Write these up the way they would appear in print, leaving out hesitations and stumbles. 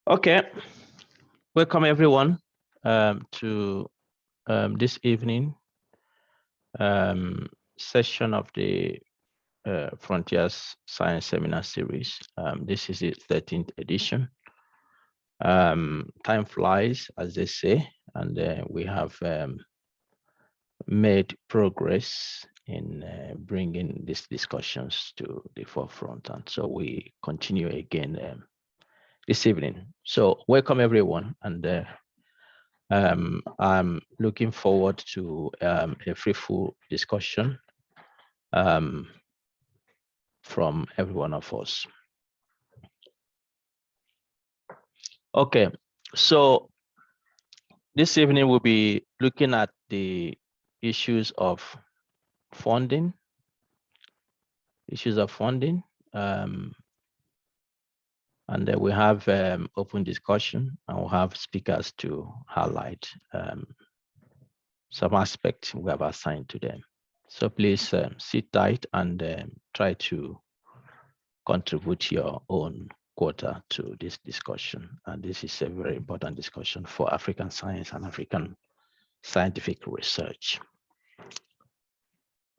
Okay, welcome everyone to this evening session of the Frontiers Science Seminar Series. This is the 13th edition. Time flies, as they say, and we have made progress in bringing these discussions to the forefront, and so we continue again this evening. So welcome everyone, and I'm looking forward to a fruitful discussion from every one of us. Okay, so this evening we'll be looking at the issues of funding, and then we have open discussion, and we'll have speakers to highlight some aspects we have assigned to them. So please sit tight and try to contribute your own quota to this discussion. And this is a very important discussion for African science and African scientific research.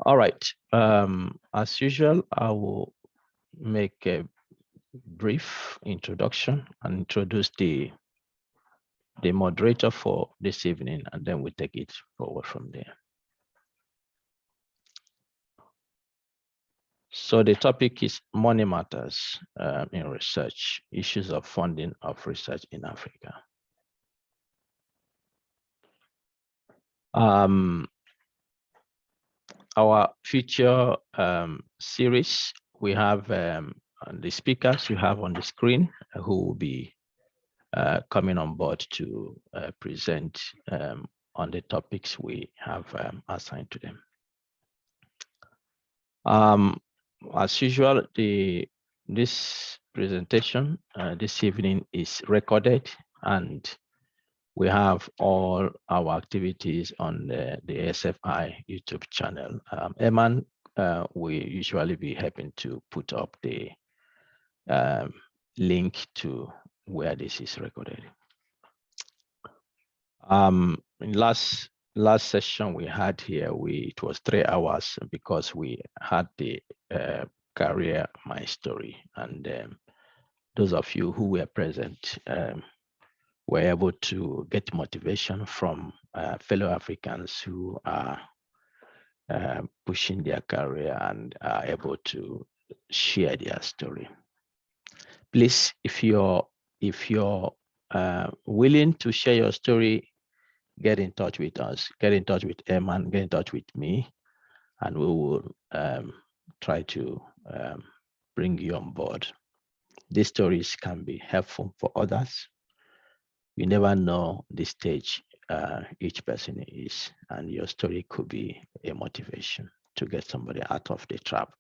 All right, as usual, I will make a brief introduction and introduce the moderator for this evening, and then we take it forward from there. So the topic is money matters in research, issues of funding of research in Africa. Our future series, we have the speakers you have on the screen who will be coming on board to present on the topics we have assigned to them. As usual, this presentation this evening is recorded, and we have all our activities on the SFI YouTube channel. Eman will usually be helping to put up the link to where this is recorded. In last session we had here, it was 3 hours because we had the career my story, and those of you who were present were able to get motivation from fellow Africans who are pushing their career and are able to share their story. Please, if you're willing to share your story, get in touch with us, get in touch with Eman, get in touch with me, and we will try to bring you on board. These stories can be helpful for others. You never know the stage each person is, and your story could be a motivation to get somebody out of the trap.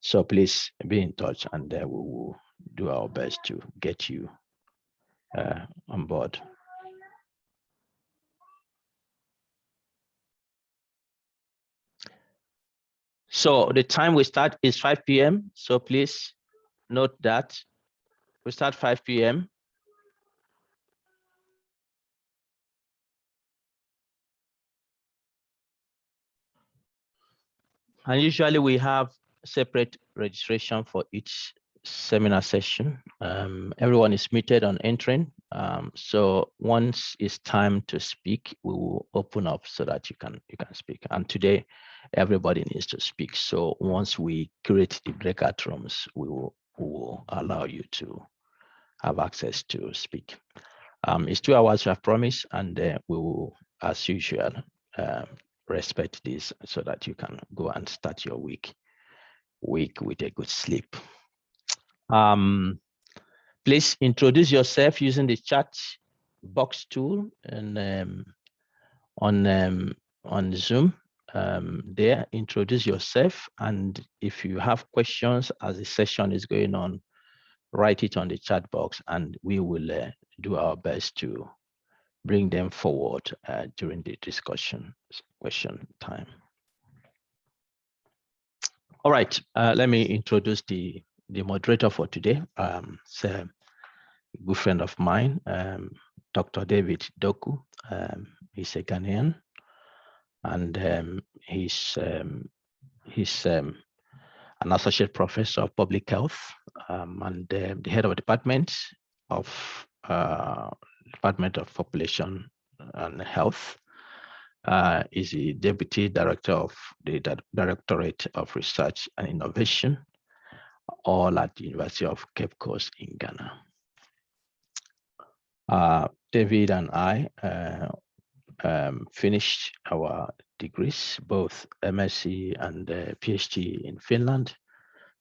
So please be in touch, and we will do our best to get you on board. So the time we start is 5 p.m. So please note that we start 5 p.m. And usually we have separate registration for each seminar session. Everyone is muted on entering. So once it's time to speak, we will open up so that you can speak. And today, everybody needs to speak. So once we create the breakout rooms, we will allow you to have access to speak. It's 2 hours, we have promised, and we will, as usual, respect this so that you can go and start your week with a good sleep. Please introduce yourself using the chat box tool and on Zoom. There, introduce yourself, and if you have questions as the session is going on, write it on the chat box, and we will do our best to bring them forward during the discussion question time. All right, let me introduce the moderator for today. So good friend of mine, Dr. David Doku. He's a Ghanaian, and he's an associate professor of public health, and the head of a department of Population and Health. Is the deputy director of the Directorate of Research and Innovation, all at the University of Cape Coast in Ghana. David and I finished our degrees, both MSc and PhD in Finland.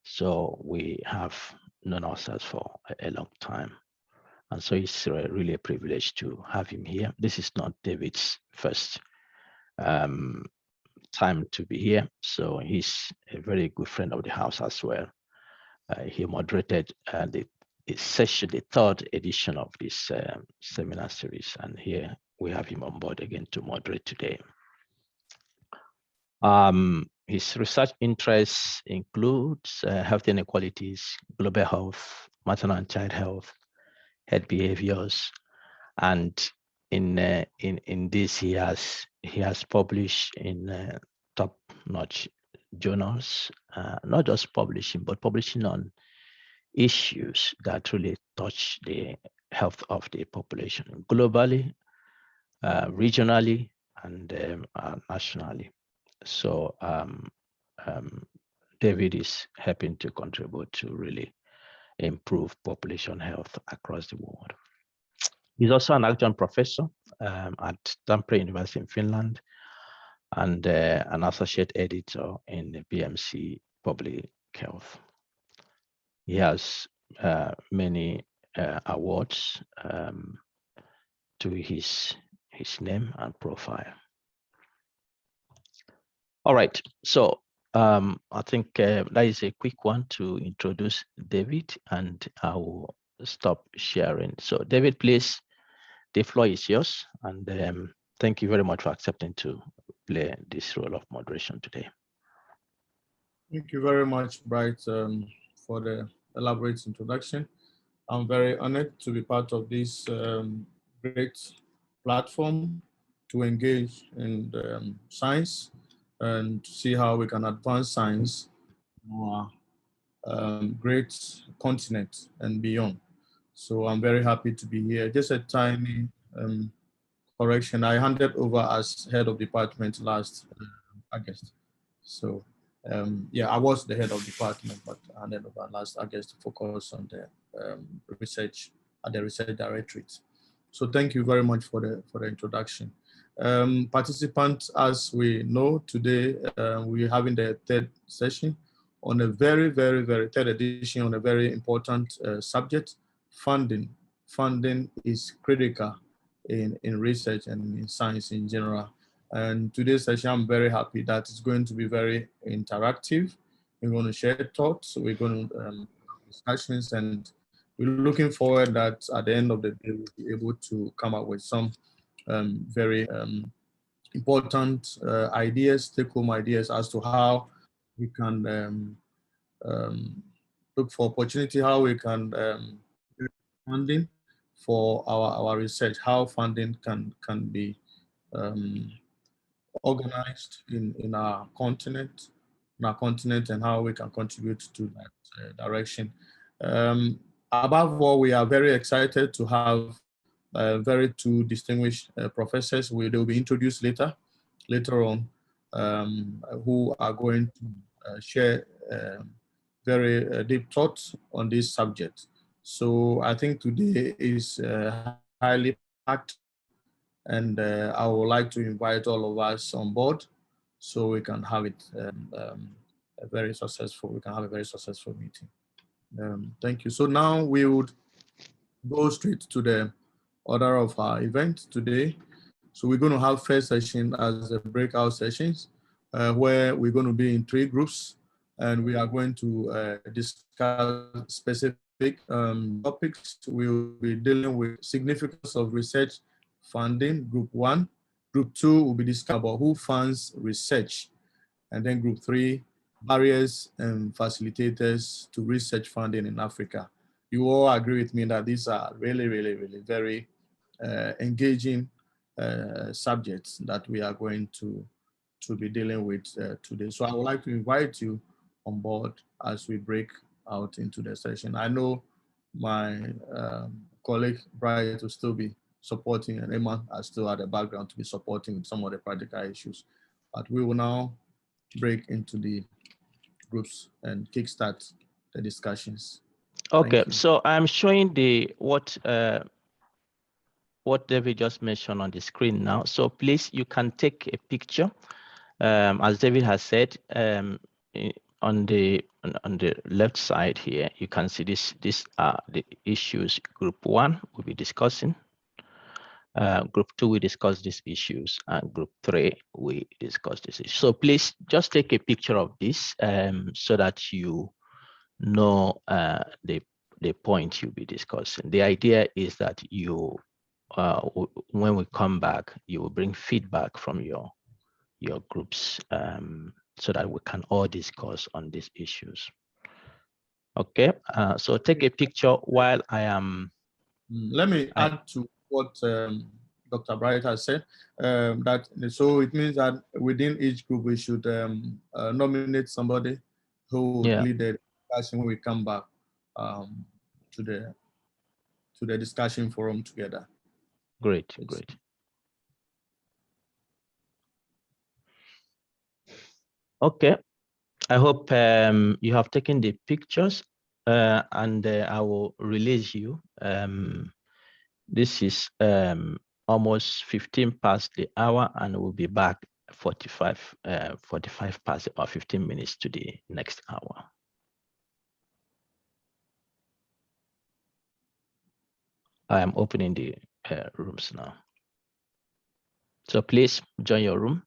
So we have known ourselves for a long time. And so it's really a privilege to have him here. This is not David's first time to be here. So he's a very good friend of the house as well. He moderated the session, the third edition of this seminar series. And here we have him on board again to moderate today. His research interests includes health inequalities, global health, maternal and child health, health behaviors, and in this he has published in top-notch journals, not just publishing, but publishing on issues that really touch the health of the population globally, regionally, and nationally. So David is helping to contribute to really improve population health across the world. He's also an adjunct professor at Tampere University in Finland, and an associate editor in the BMC Public Health. He has many awards to his name and profile. All right, so I think that is a quick one to introduce David, and I will stop sharing. So David, please, the floor is yours, and thank you very much for accepting to play this role of moderation today. Thank you very much, Bright, for the elaborate introduction. I'm very honored to be part of this great platform to engage in science and to see how we can advance science on our great continent and beyond. So I'm very happy to be here. Just a tiny correction. I handed over as head of department last August. So yeah, I was the head of department, but I handed over last August to focus on the research at the research directorate. So thank you very much for the introduction. Participants, as we know, today we're having the third session on a very third edition on a very important subject, funding. Funding is critical in research and in science in general. And today's session, I'm very happy that it's going to be very interactive. We're going to share thoughts, we're going to have discussions, and we're looking forward that at the end of the day, we'll be able to come up with some very important ideas, take-home ideas as to how we can look for opportunity, how we can get funding for our research, how funding can be organized in our continent, and how we can contribute to that direction. Above all, we are very excited to have very two distinguished professors. They will be introduced later on, who are going to share very deep thoughts on this subject. So I think today is highly packed, and I would like to invite all of us on board so we can have it a very successful meeting. Thank you. So now we would go straight to the order of our event today. So we're going to have first session as a breakout sessions, where we're going to be in 3 groups, and we are going to discuss specific topics. We'll be dealing with significance of research funding, group 1. Group 2 will be discussing about who funds research. And then group 3, barriers and facilitators to research funding in Africa. you all agree with me that these are really, really, really very engaging subjects that we are going to be dealing with today. So I would like to invite you on board as we break out into the session. I know my colleague Bright will still be supporting, and Emma are still at the background to be supporting with some of the practical issues. But we will now break into the groups and kickstart the discussions. Okay, so I'm showing what David just mentioned on the screen now. So please, you can take a picture. As David has said, on the left side here, you can see these are the issues group 1 will be discussing. Group 2 we discuss these issues, and group 3 we discuss this issue. So please just take a picture of this so that you know the point you'll be discussing. The idea is that you when we come back, you will bring feedback from your groups so that we can all discuss on these issues. Okay, so take a picture while I am. Let me add to what Dr. Bright has said. So it means that within each group we should nominate somebody who will lead the discussion when we come back to the discussion forum together. Great. Okay, I hope you have taken the pictures and I will release you. This is almost 15 past the hour, and we'll be back 45 past, about 15 minutes to the next hour. I am opening the rooms now. So please join your room.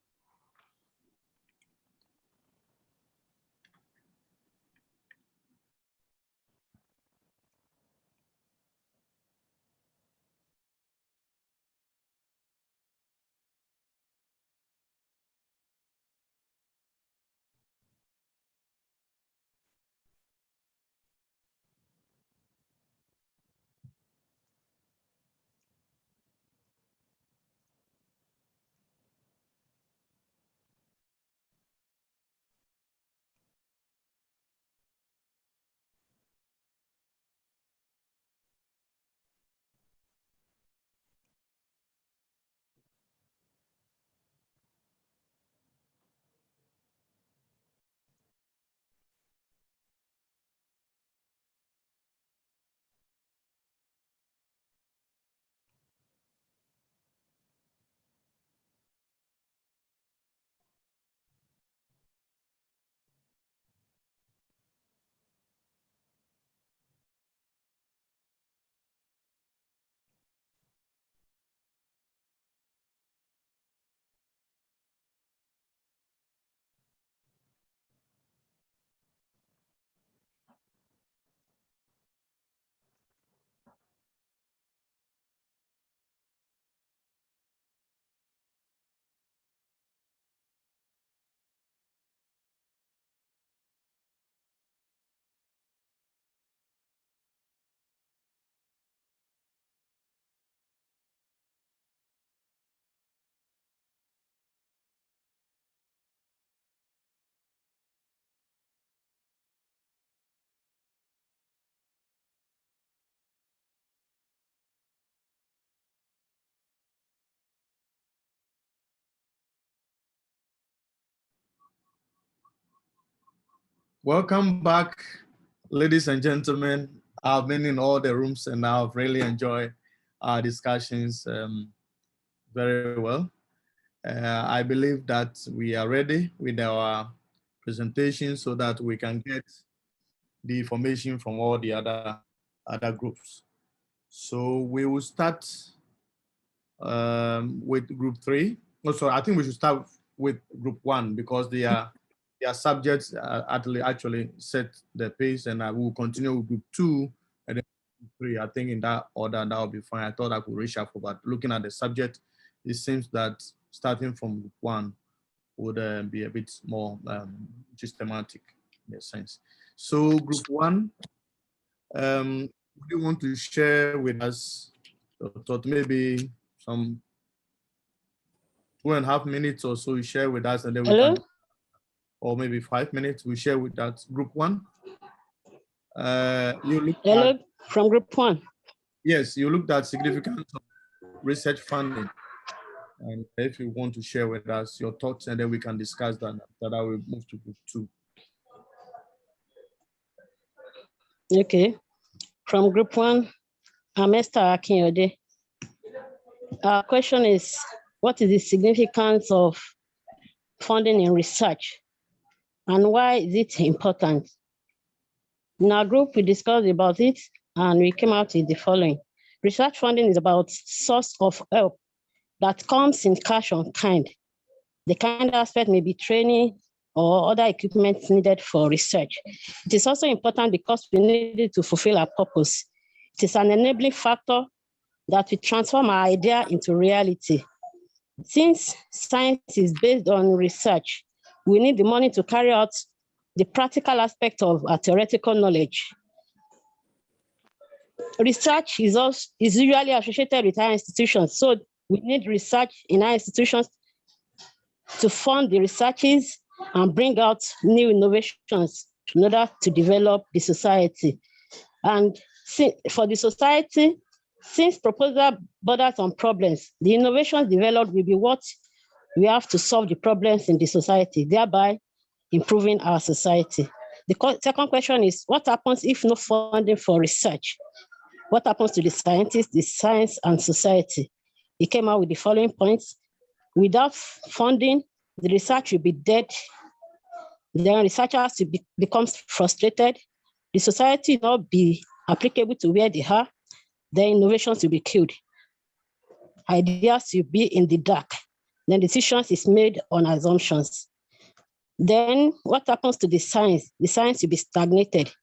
Welcome back, ladies and gentlemen. I've been in all the rooms and I've really enjoyed our discussions very well. I believe that we are ready with our presentation so that we can get the information from all the other groups. So we will start with group 3. Also, I think we should start with group 1 because their subjects actually set the pace, and I will continue with group 2 and then group 3. I think in that order, that will be fine. I thought I could reshuffle, but looking at the subject, it seems that starting from group 1 would be a bit more systematic in a sense. So group 1, would you want to share with us your thought? Maybe some 2.5 minutes or so you share with us, and then we Hello? can, or maybe 5 minutes, we share with that group one. You look Hello, at, from group one. yes, you looked at significance of research funding. And if you want to share with us your thoughts, and then we can discuss that, that I will move to group two. Okay. From group one, I'm Esther Akinyode. Our question is, what is the significance of funding in research and why is it important? In our group, we discussed about it and we came out with the following. Research funding is about source of help that comes in cash or kind. The kind aspect may be training or other equipment needed for research. It is also important because we need it to fulfill our purpose. It is an enabling factor that we transform our idea into reality. Since science is based on research, we need the money to carry out the practical aspect of our theoretical knowledge. Research is usually associated with higher institutions, so we need research in our institutions to fund the researches and bring out new innovations in order to develop the society. And for the society, since proposal borders on problems, the innovations developed will be what we have to solve the problems in the society, thereby improving our society. The second question is, what happens if no funding for research? What happens to the scientists, the science, and society? He came out with the following points. Without funding, the research will be dead. Then researchers will become frustrated. The society will not be applicable to where they are. Then innovations will be killed. Ideas will be in the dark. Then decisions is made on assumptions. Then what happens to the science? The science will be stagnated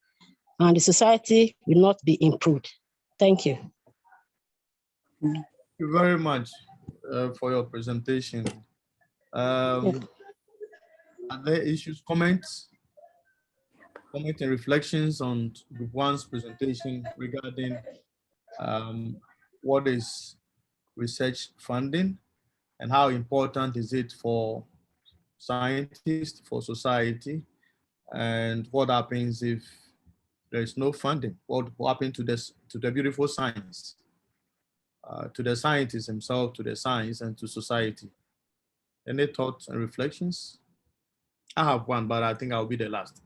and the society will not be improved. Thank you. Thank you very much for your presentation. Are there issues, comments and reflections on Group 1's presentation regarding what is research funding and how important is it for scientists, for society, and what happens if there is no funding? What happens to the beautiful science, to the scientist himself, to the science, and to society? Any thoughts and reflections? I have one, but I think I'll be the last.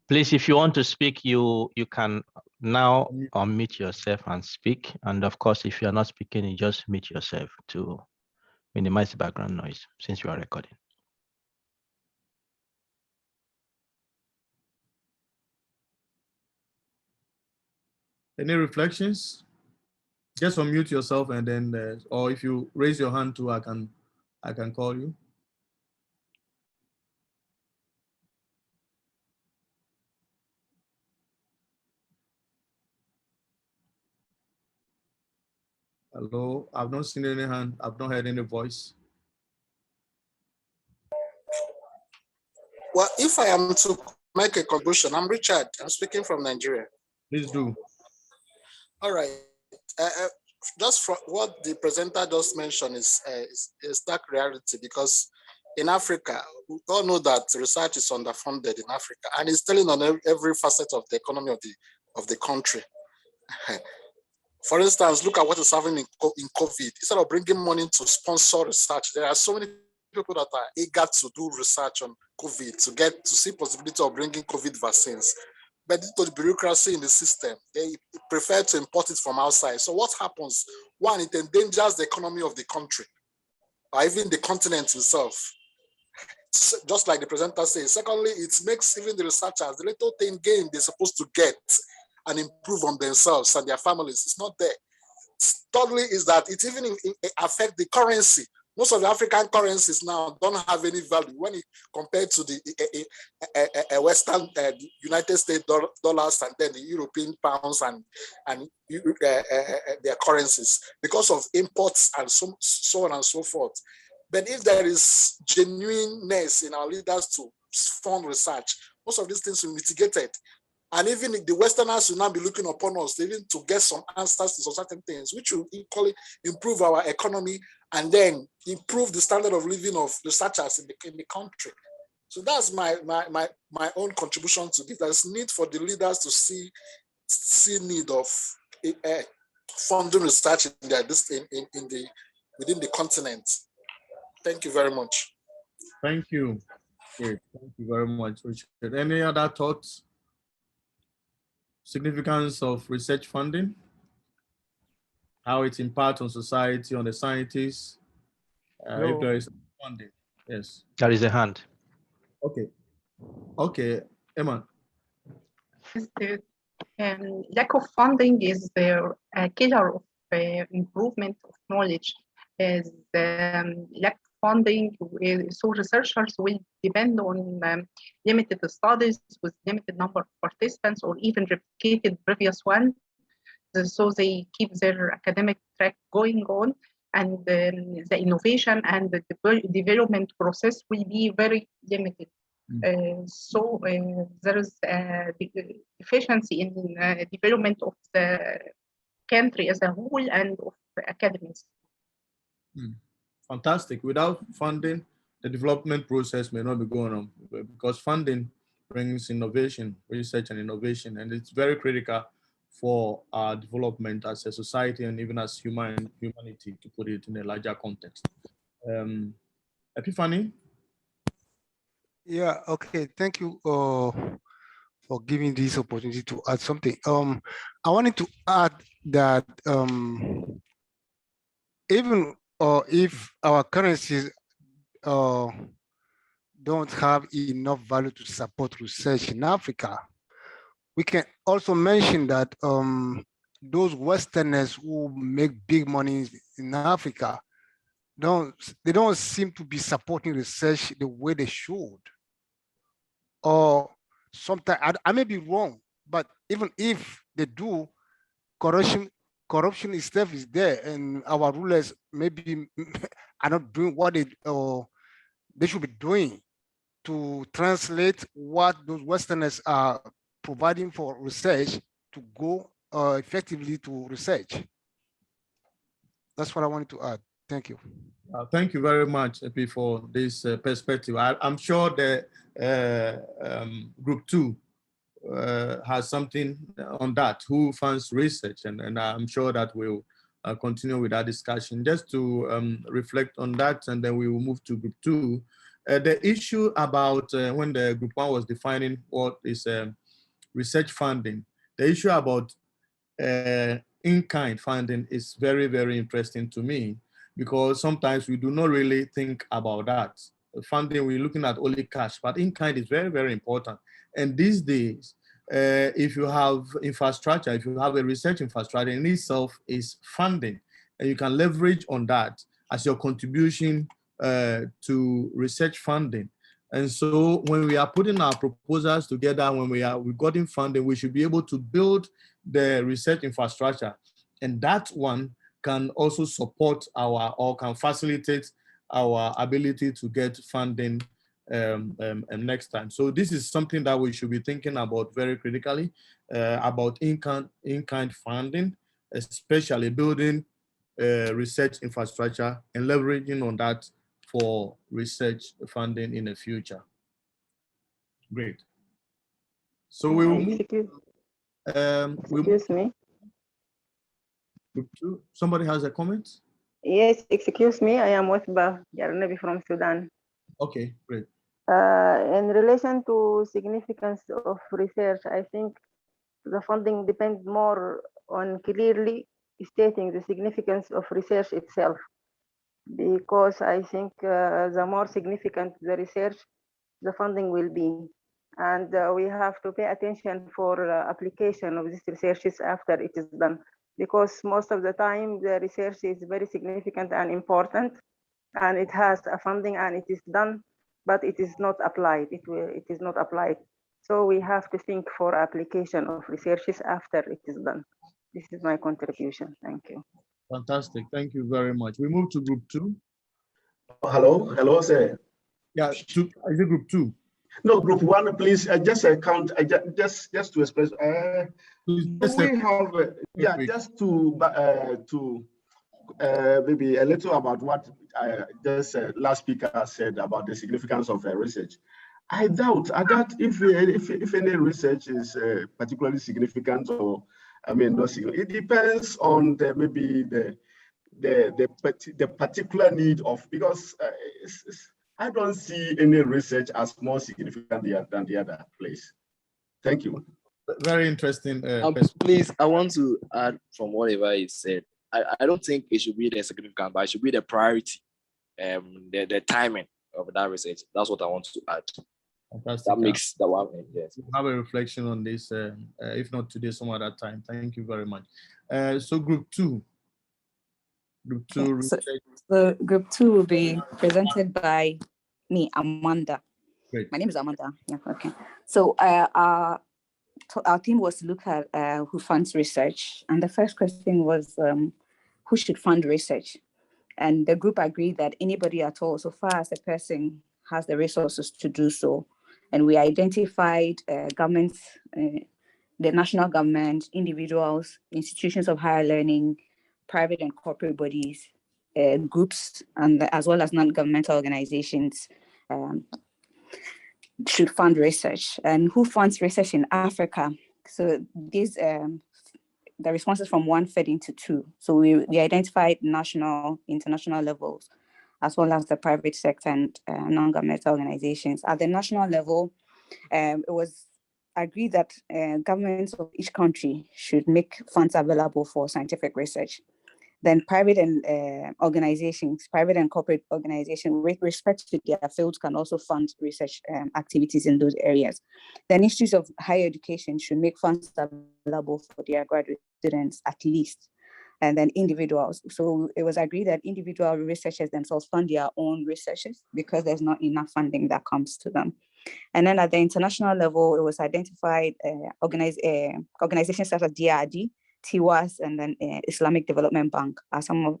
Please, if you want to speak, you can now unmute yourself and speak. And of course, if you're not speaking, you just mute yourself to minimize the background noise since you are recording. Any reflections? Just unmute yourself and then, or if you raise your hand too, I can call you. Hello, I've not seen any hand. I've not heard any voice. Well, if I am to make a contribution, I'm Richard. I'm speaking from Nigeria. Please do. All right. Just from what the presenter just mentioned is a stark reality, because in Africa, we all know that research is underfunded in Africa, and it's telling on every facet of the economy of the country. For instance, look at what is happening in COVID. Instead of bringing money to sponsor research, there are so many people that are eager to do research on COVID to see possibility of bringing COVID vaccines. But due to the bureaucracy in the system, they prefer to import it from outside. So what happens? One, it endangers the economy of the country, or even the continent itself, just like the presenter says. Secondly, it makes even the researchers, the little thing gain they're supposed to get and improve on themselves and their families, it's not there. Thirdly, is that it even affects the currency. Most of the African currencies now don't have any value when it compared to the Western United States dollars and then the European pounds and their currencies because of imports and so on and so forth. But if there is genuineness in our leaders to fund research, most of these things will be mitigated. And even if the Westerners will now be looking upon us, even to get some answers to some certain things, which will equally improve our economy and then improve the standard of living of researchers in the country. So that's my own contribution to this. There's need for the leaders to see need of funding research in within the continent. Thank you very much. Thank you. Great. Thank you very much, Richard. Any other thoughts? Significance of research funding, how it impacts on society, on the scientists, if there is funding. Yes. There is a hand. Okay. Okay, Emma. Lack of funding is the killer of improvement of knowledge. As lack of funding, so researchers will depend on limited studies with limited number of participants or even replicated previous one. So they keep their academic track going on, and the innovation and the development process will be very limited. So there is deficiency in development of the country as a whole and of academies. Fantastic. Without funding, the development process may not be going on, because funding brings innovation, research and innovation, and it's very critical for our development as a society and even as humanity, to put it in a larger context. Epiphany? Yeah, okay. Thank you for giving this opportunity to add something. I wanted to add that even if our currencies don't have enough value to support research in Africa, we can also mention that those Westerners who make big money in Africa, they don't seem to be supporting research the way they should. Or sometimes, I may be wrong, but even if they do, corruption itself is there, and our rulers maybe are not doing what they should be doing to translate what those Westerners are providing for research to go effectively to research. That's what I wanted to add. Thank you. Thank you very much, Epi, for this perspective. I'm sure the Group 2 has something on that, who funds research, and I'm sure that we'll continue with that discussion. Just to reflect on that, and then we will move to Group 2. The issue about when the Group 1 was defining what is research funding, the issue about in-kind funding is very, very interesting to me, because sometimes we do not really think about that. Funding, we're looking at only cash, but in-kind is very, very important. And these days, if you have infrastructure, if you have a research infrastructure in itself is funding, and you can leverage on that as your contribution to research funding. And so when we are putting our proposals together, when we've gotten funding, we should be able to build the research infrastructure. And that one can also support or can facilitate our ability to get funding next time. So this is something that we should be thinking about very critically, about in-kind funding, especially building research infrastructure and leveraging on that for research funding in the future. Great. So we will move. Excuse me. Group 2. Somebody has a comment? Yes, excuse me. I am Wasba Yarnabi from Sudan. Okay, great. In relation to significance of research, I think the funding depends more on clearly stating the significance of research itself, because I think the more significant the research, the funding will be. And we have to pay attention for application of these researches after it is done, because most of the time the research is very significant and important, and it has a funding and it is done, but it is not applied. It is not applied. So we have to think for application of researches after it is done. This is my contribution. Thank you. Fantastic. Thank you very much. We move to Group 2. Hello, sir. Yeah, is it Group 2? No, group one, please. Just count. Just to express. Please, Do just we a- have? Yeah, quick. just to maybe a little about what this last speaker said about the significance of research. I doubt if any research is particularly significant, or I mean not significant. It depends on maybe the particular need of, because I don't see any research as more significant than the other place. Thank you. Very interesting. Please, I want to add from whatever he said. I don't think it should be the significant, but it should be the priority, the timing of that research. That's what I want to add. Fantastic. That makes the one. Yes. We'll have a reflection on this, if not today, some other time. Thank you very much. So group two. Group two. Okay, so group two will be presented by me, Amanda. Great. My name is Amanda. Yeah, okay. So our team was to look at who funds research. And the first question was who should fund research? And the group agreed that anybody at all, so far as the person has the resources to do so. And we identified governments, the national government, individuals, institutions of higher learning, private and corporate bodies, groups, and as well as non-governmental organizations should fund research. And who funds research in Africa? So these, the responses from one fed into two. So we identified national, international levels, as well as the private sector and non-governmental organizations. At the national level, it was agreed that governments of each country should make funds available for scientific research. Then private and organizations, private and corporate organizations, with respect to their fields, can also fund research activities in those areas. Then institutes of higher education should make funds available for their graduate students at least. And then individuals. So it was agreed that individual researchers themselves fund their own researches because there's not enough funding that comes to them. And then at the international level, it was identified organizations such as DRD, TIWAS, and then Islamic Development Bank are some of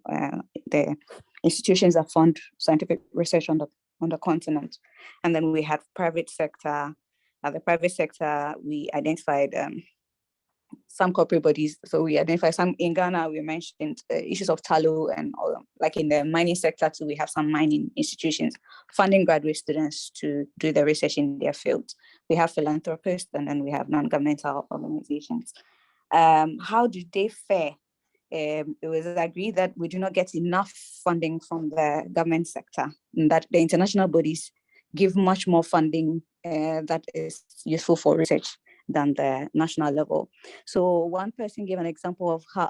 the institutions that fund scientific research on the continent. And then we had private sector. At the private sector, we identified some corporate bodies. So we identified some in Ghana. We mentioned issues of tallow and all, like in the mining sector too, we have some mining institutions funding graduate students to do the research in their fields. We have philanthropists, and then we have non-governmental organizations. How do they fare? It was agreed that we do not get enough funding from the government sector, and that the international bodies give much more funding that is useful for research than the national level. So one person gave an example of how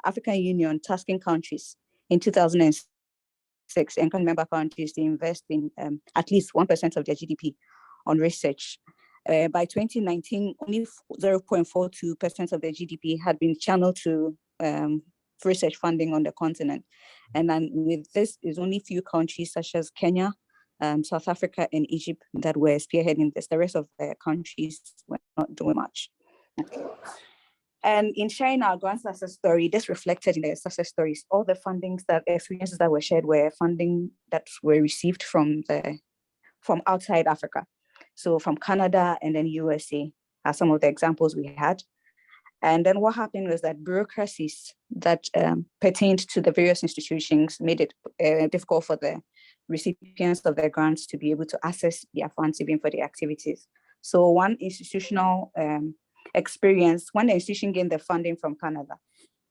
African Union tasking countries in 2006, and member countries to invest in at least 1% of their GDP on research. By 2019, only 0.42% of their GDP had been channeled to research funding on the continent. And then with this, is only few countries such as Kenya, South Africa, and Egypt that were spearheading this. The rest of the countries were not doing much. Okay. And in sharing our grand success story, this reflected in the success stories. All the fundings, that experiences that were shared were funding that were received from outside Africa. So from Canada and then USA are some of the examples we had. And then what happened was that bureaucracies that pertained to the various institutions made it difficult for the recipients of their grants to be able to access their funds even for the activities. So one institutional experience, when the institution gained the funding from Canada,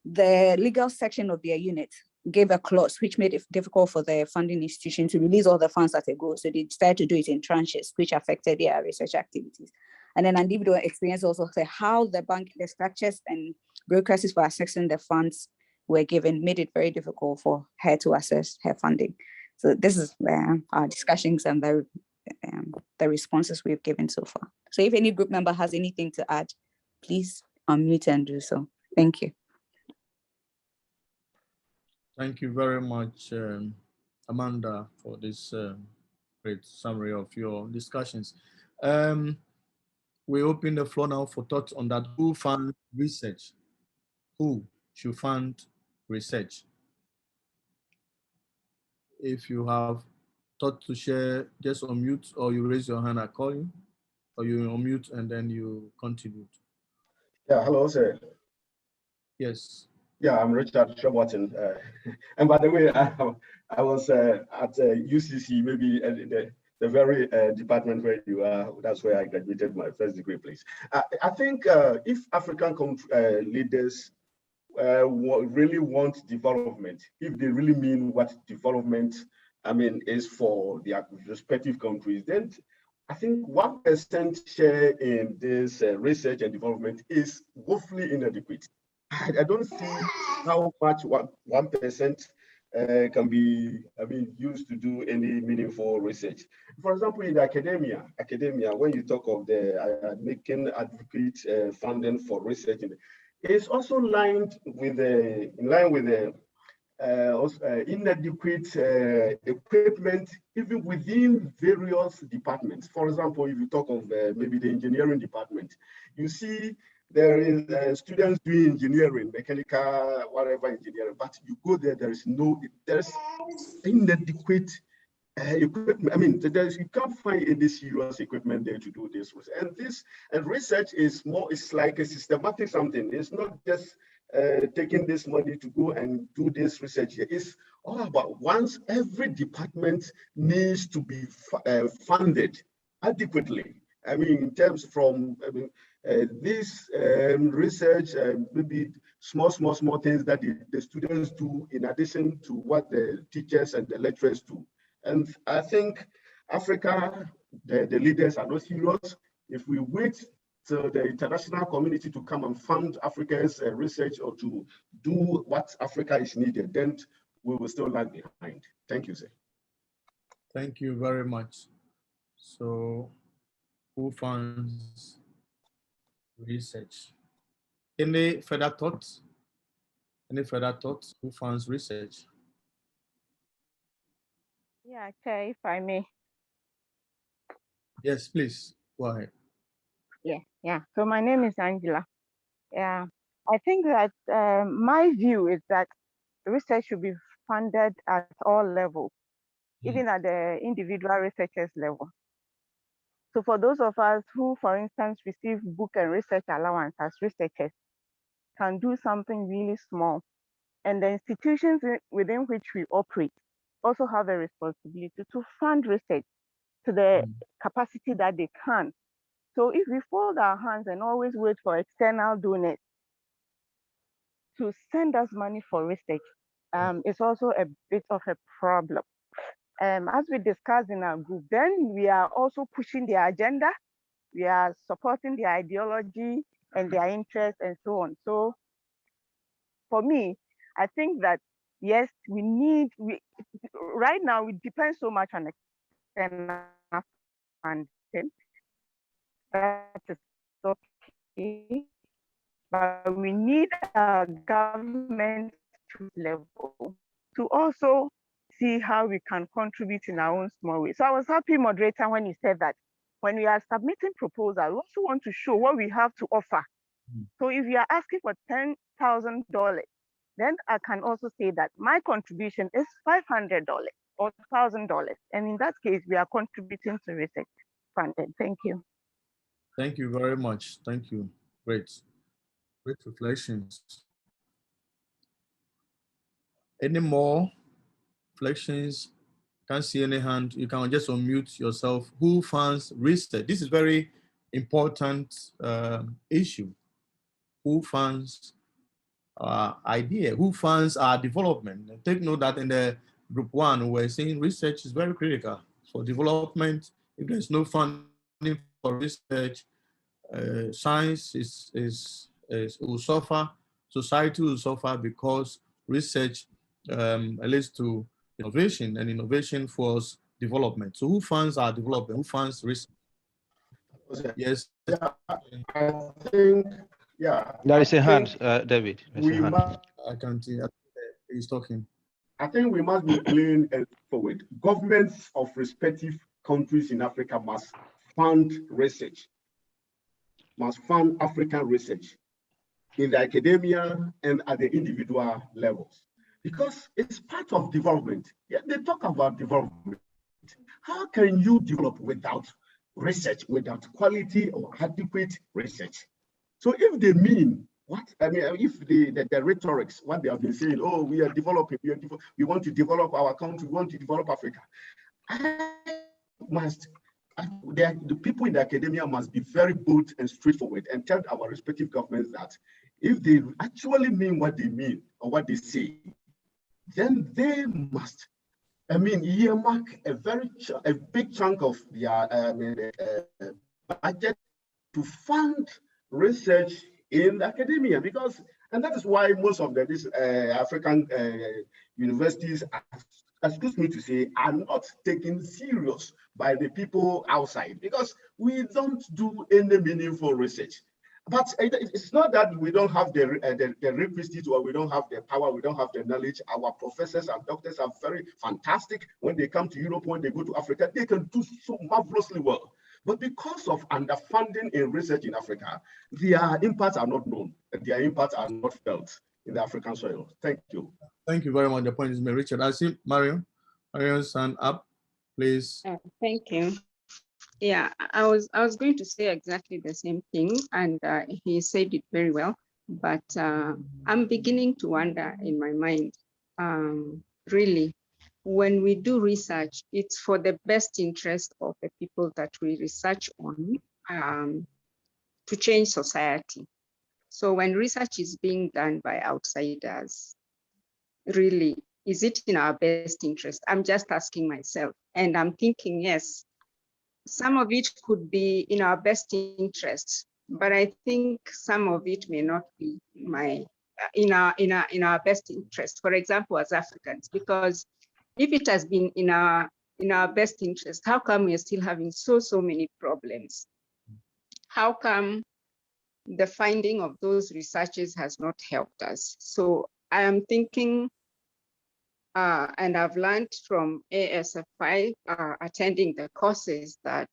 the legal section of their unit gave a clause which made it difficult for the funding institution to release all the funds at a go. So they decided to do it in tranches, which affected their research activities. And then individual experience also said how the bank, the structures and bureaucracies for accessing the funds were given made it very difficult for her to access her funding. So this is our discussions and the responses we've given so far. So if any group member has anything to add, please unmute and do so. Thank you. Thank you very much, Amanda, for this great summary of your discussions. We open the floor now for thoughts on that. Who fund research? Who should fund research? If you have thought to share, just unmute, or you raise your hand, I call you, or you unmute and then you continue. Yeah, hello, sir. Yes. Yeah, I'm Richard Shobwarton. And by the way, I was at UCC, maybe the very department where you are. That's where I graduated my first degree, please. I think if African leaders really want development, if they really mean what development, is for their respective countries, then I think 1% share in this research and development is woefully inadequate. I don't see how much 1% can be, used to do any meaningful research. For example, in academia, when you talk of the making advocate funding for research, it's also in line with the inadequate equipment even within various departments. For example, if you talk of maybe the engineering department, you see there is students doing engineering, mechanical, whatever engineering, but you go there, there's inadequate equipment. You can't find any serious equipment there to do this. And research is it's like a systematic something. It's not just taking this money to go and do this research here. It's all about once every department needs to be funded adequately. In terms from this research, maybe small things that the students do in addition to what the teachers and the lecturers do. And I think Africa, the leaders are not serious. If we wait till the international community to come and fund Africa's research or to do what Africa is needed, then we will still lag behind. Thank you, sir. Thank you very much. So, who funds research? Any further thoughts? Any further thoughts? Who funds research? Yeah, Chair, if I may. Yes, please, go ahead. Yeah. So my name is Angela. Yeah, I think that my view is that research should be funded at all levels, even at the individual researchers level. So for those of us who, for instance, receive book and research allowance as researchers, can do something really small. And the institutions within which we operate also have a responsibility to fund research to the capacity that they can. So if we fold our hands and always wait for external donors to send us money for research, it's also a bit of a problem. As we discussed in our group, then we are also pushing their agenda, we are supporting their ideology and their interests and so on. So for me, I think that yes, right now we depend so much on external funding. That is okay, but we need our government to level to also see how we can contribute in our own small way. So I was happy, moderator, when you said that when we are submitting proposals, we also want to show what we have to offer. So if you are asking for $10,000, then I can also say that my contribution is $500 or $1,000. And in that case, we are contributing to research funding. Thank you. Thank you very much. Thank you. Great reflections. Any more reflections? Can't see any hand. You can just unmute yourself. Who funds research? This is very important issue. Who funds our idea? Who funds our development? And take note that in the group 1, we're saying research is very critical for development. If there's no funding for research, science will suffer, society will suffer, because research leads to innovation, and innovation fuels development. So who funds our development? Who funds research? Yes. Yeah, I think, There is a hand, David. I can see. He's talking. I think we must be playing forward. Governments of respective countries in Africa must fund research, must fund African research in the academia and at the individual levels, because it's part of development. Yeah, they talk about development. How can you develop without research, without quality or adequate research? So if they mean what, I mean, if the rhetorics, what they have been saying, oh, we are developing, we want to develop our country, we want to develop Africa. The people in the academia must be very bold and straightforward and tell our respective governments that if they actually mean what they mean or what they say, then they must, I mean, earmark a big chunk of their budget to fund research in academia, because, and that is why most of these African universities, excuse me to say, are not taken serious by the people outside, because we don't do any meaningful research. But it's not that we don't have the requisite, or we don't have the power, we don't have the knowledge. Our professors and doctors are very fantastic. When they come to Europe, when they go to Africa, they can do so marvelously well. But because of underfunding in research in Africa, their impacts are not known, and their impacts are not felt in the African soil. Thank you. Thank you very much. The point is made, Richard. I see Marion's hand up, please. Thank you. Yeah, I was going to say exactly the same thing, and he said it very well. But I'm beginning to wonder in my mind, really, when we do research, it's for the best interest of the people that we research on, to change society. So when research is being done by outsiders, really, is it in our best interest? I'm just asking myself, and I'm thinking, yes, some of it could be in our best interest, but I think some of it may not be in our best interest. For example, as Africans, because if it has been in our best interest, how come we are still having so many problems? How come the finding of those researches has not helped us? So I am thinking, and I've learned from ASFI attending the courses, that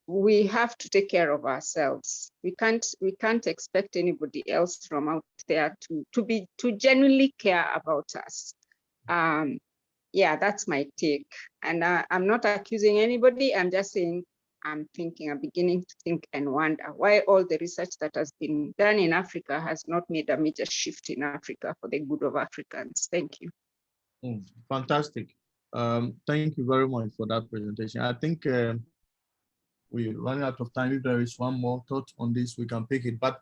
we have to take care of ourselves. We can't expect anybody else from out there to genuinely care about us. Yeah, that's my take. And I'm not accusing anybody. I'm just saying, I'm beginning to think and wonder why all the research that has been done in Africa has not made a major shift in Africa for the good of Africans. Thank you. Fantastic. Thank you very much for that presentation. I think we're running out of time. If there is one more thought on this, we can pick it. But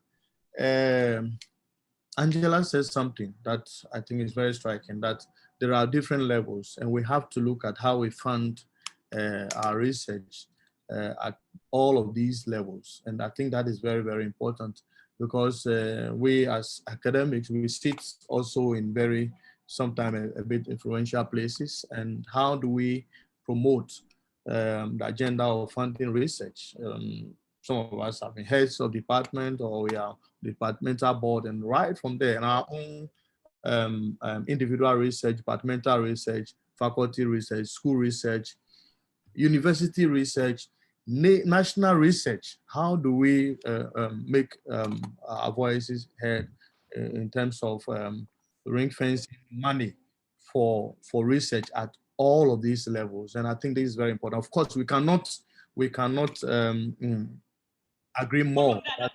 Angela says something that I think is very striking, that there are different levels, and we have to look at how we fund our research at all of these levels. And I think that is very, very important, because we as academics, we sit also in sometimes a bit influential places. And how do we promote the agenda of funding research? Some of us have been heads of department, or we are departmental board, and right from there, in our own individual research, departmental research, faculty research, school research, university research, national research. How do we make our voices heard in terms of ring fencing money for research at all of these levels? And I think this is very important. Of course, we cannot agree more that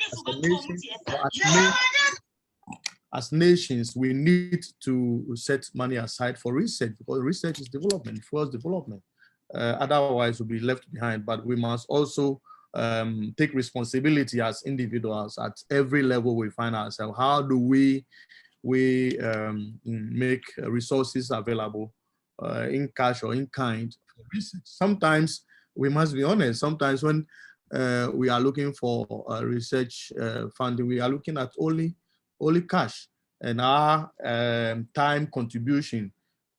as nations, we need to set money aside for research, because research is development, fuels development. Otherwise, we'll be left behind. But we must also take responsibility as individuals at every level we find ourselves. How do we make resources available in cash or in kind for research? Sometimes, we must be honest, sometimes when we are looking for research funding, we are looking at only cash, and our time contribution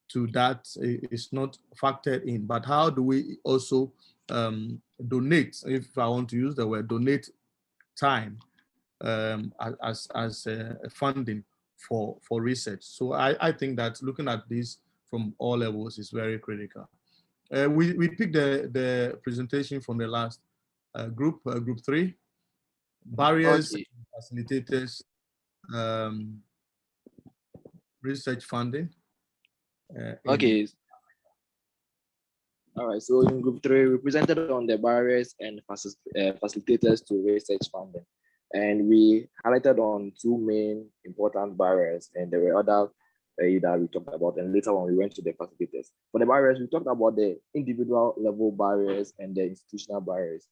to that is not factored in. But how do we also donate, if I want to use the word, donate time as funding for research? So I think that looking at this from all levels is very critical. We picked the presentation from the last group 3, barriers, Okay. facilitators, research funding. Okay. All right, so in group 3, we presented on the barriers and facilitators to research funding. And we highlighted on 2 main important barriers, and there were other that we talked about, and later on we went to the facilitators. For the barriers, we talked about the individual level barriers and the institutional barriers.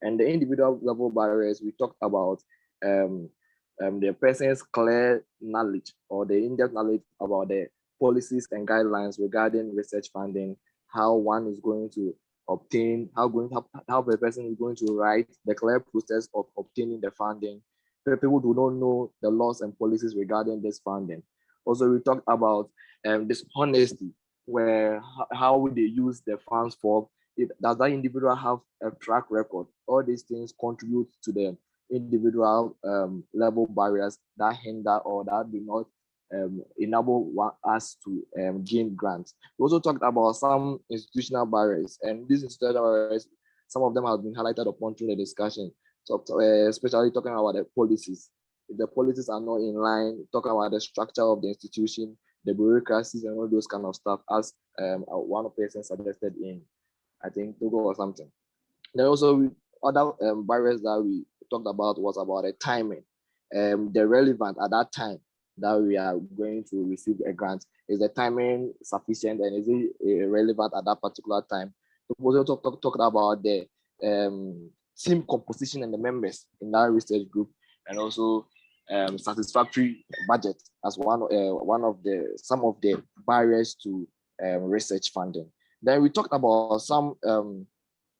And the individual level barriers, we talked about the person's clear knowledge or the in-depth knowledge about the policies and guidelines regarding research funding, how one is going to obtain, how the person is going to write the clear process of obtaining the funding. People do not know the laws and policies regarding this funding. Also, we talked about dishonesty, where how would they use the funds for? Does that individual have a track record? All these things contribute to the individual level barriers that hinder or that do not enable us to gain grants. We also talked about some institutional barriers, and these institutional barriers, some of them have been highlighted upon through the discussion. So, especially talking about the policies. If the policies are not in line, talking about the structure of the institution, the bureaucracies, and all those kind of stuff, as one person suggested in, I think, Togo or something. There also other barriers that we talked about was about the timing, the relevant at that time that we are going to receive a grant. Is the timing sufficient, and is it relevant at that particular time? We also talked about the team composition and the members in that research group, and also satisfactory budget as some of the barriers to research funding. Then we talked about some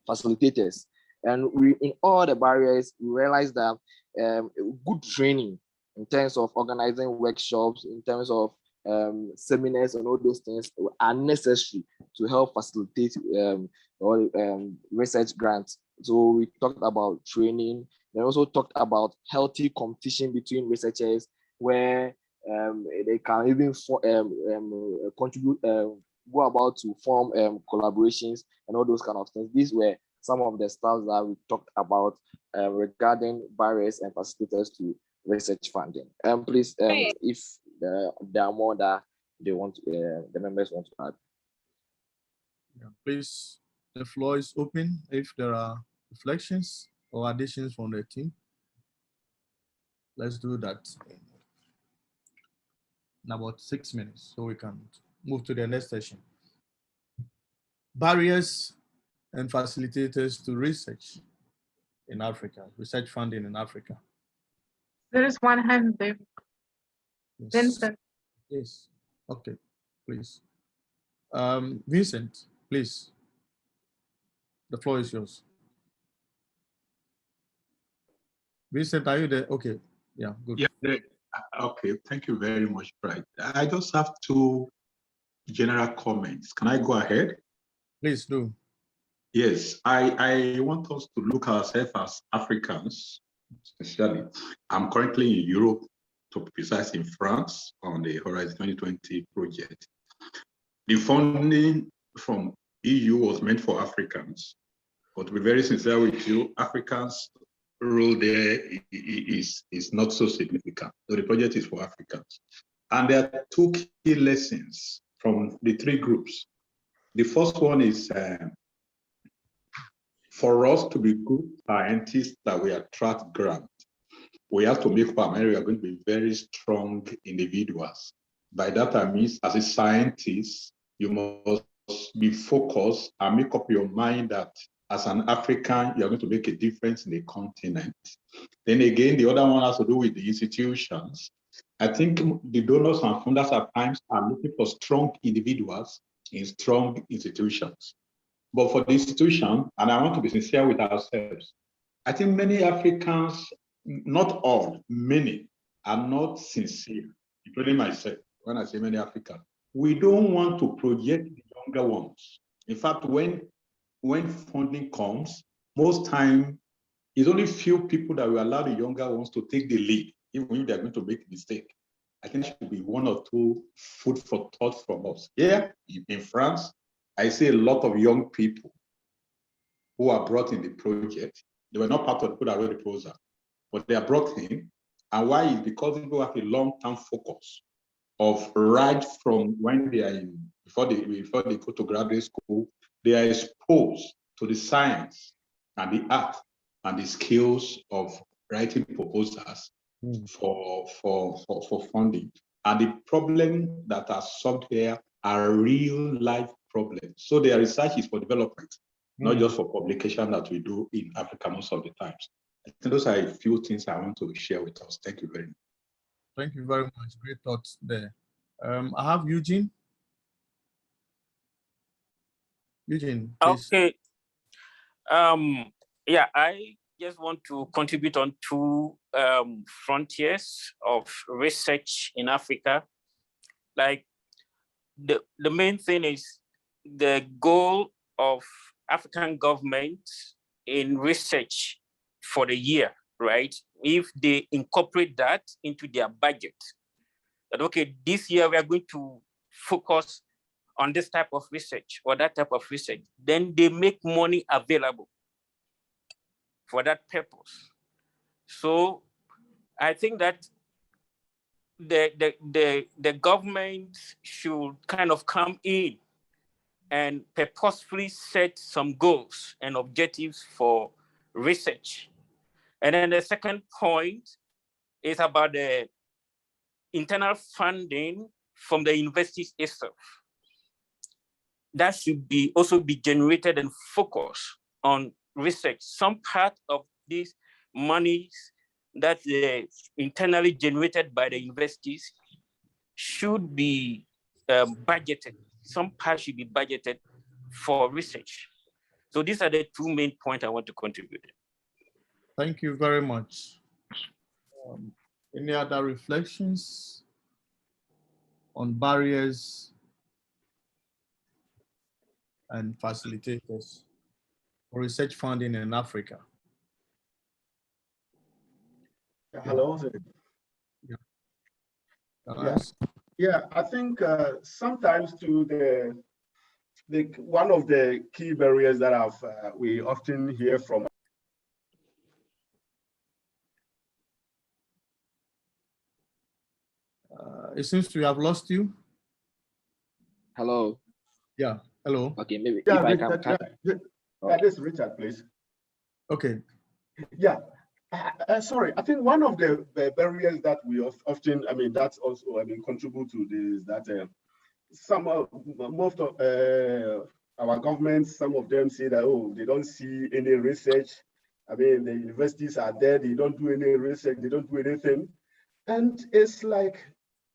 facilitators, and in all the barriers, we realized that good training in terms of organizing workshops, in terms of seminars and all those things are necessary to help facilitate research grants. So we talked about training. They also talked about healthy competition between researchers, where they can even contribute, go about to form collaborations and all those kind of things. These were some of the stuff that we talked about regarding barriers and facilitators to research funding. Please, if there are more that they want, the members want to add. Yeah, please, the floor is open if there are reflections or additions from the team. Let's do that in about 6 minutes so we can move to the next session. Barriers and facilitators to research in Africa, research funding in Africa. There is one hand there. Yes. Vincent. Yes. Okay, please. Vincent, please. The floor is yours. Vincent, are you there? Okay. Yeah, good. Yeah. Okay. Thank you very much, Bright. I just have 2 general comments. Can I go ahead? Please do. Yes, I want us to look at ourselves as Africans, especially. I'm currently in Europe, to be precise, in France, on the Horizon 2020 project. The funding from EU was meant for Africans, but to be very sincere with you, Africans' role there is not so significant. So the project is for Africans. And there are 2 key lessons from the 3 groups. The first one is for us to be good scientists that we attract grants, we have to make up our mind we are going to be very strong individuals. By that I mean, as a scientist, you must be focused and make up your mind that as an African, you're going to make a difference in the continent. Then again, the other one has to do with the institutions. I think the donors and funders at times are looking for strong individuals in strong institutions. But for the institution, and I want to be sincere with ourselves, I think many Africans, not all, many, are not sincere, including myself. When I say many Africans, we don't want to project the younger ones. In fact, when funding comes, most time, it's only few people that will allow the younger ones to take the lead, even if they're going to make a mistake. I think there should be 1 or 2 food for thought from us. Here in France, I see a lot of young people who are brought in the project. They were not part of the people that wrote the proposal, but they are brought in. And why? Is because people have a long-term focus of right from when they are in, before they go to graduate school, they are exposed to the science and the art and the skills of writing proposals for funding. And the problems that are solved here are real life problems. So their research is for development, not just for publication that we do in Africa most of the times. I think those are a few things I want to share with us. Thank you very much. Thank you very much. Great thoughts there. I have Eugene. Eugene, please. Okay. Yeah, I just want to contribute on two frontiers of research in Africa. Like the main thing is the goal of African governments in research for the year, right? If they incorporate that into their budget, that okay, this year we are going to focus on this type of research or that type of research, then they make money available for that purpose. So I think that the government should kind of come in and purposefully set some goals and objectives for research. And then the second point is about the internal funding from the universities itself. That should also be generated and focused on research. Some part of these monies that internally generated by the universities should be budgeted. Some part should be budgeted for research. So these are the two main points I want to contribute. Thank you very much. Any other reflections on barriers and facilitators for research funding in Africa? Hello. Yeah, I think sometimes to one of the key barriers that we often hear from. It seems we have lost you. Hello. Yeah. Hello. Okay, maybe Yeah, if I can. This is Richard, please. Okay. Yeah. Sorry, I think one of the barriers that we often, that's also, contribute to this, that most of our governments, some of them say that, oh, they don't see any research. The universities are there, they don't do any research, they don't do anything. And it's like,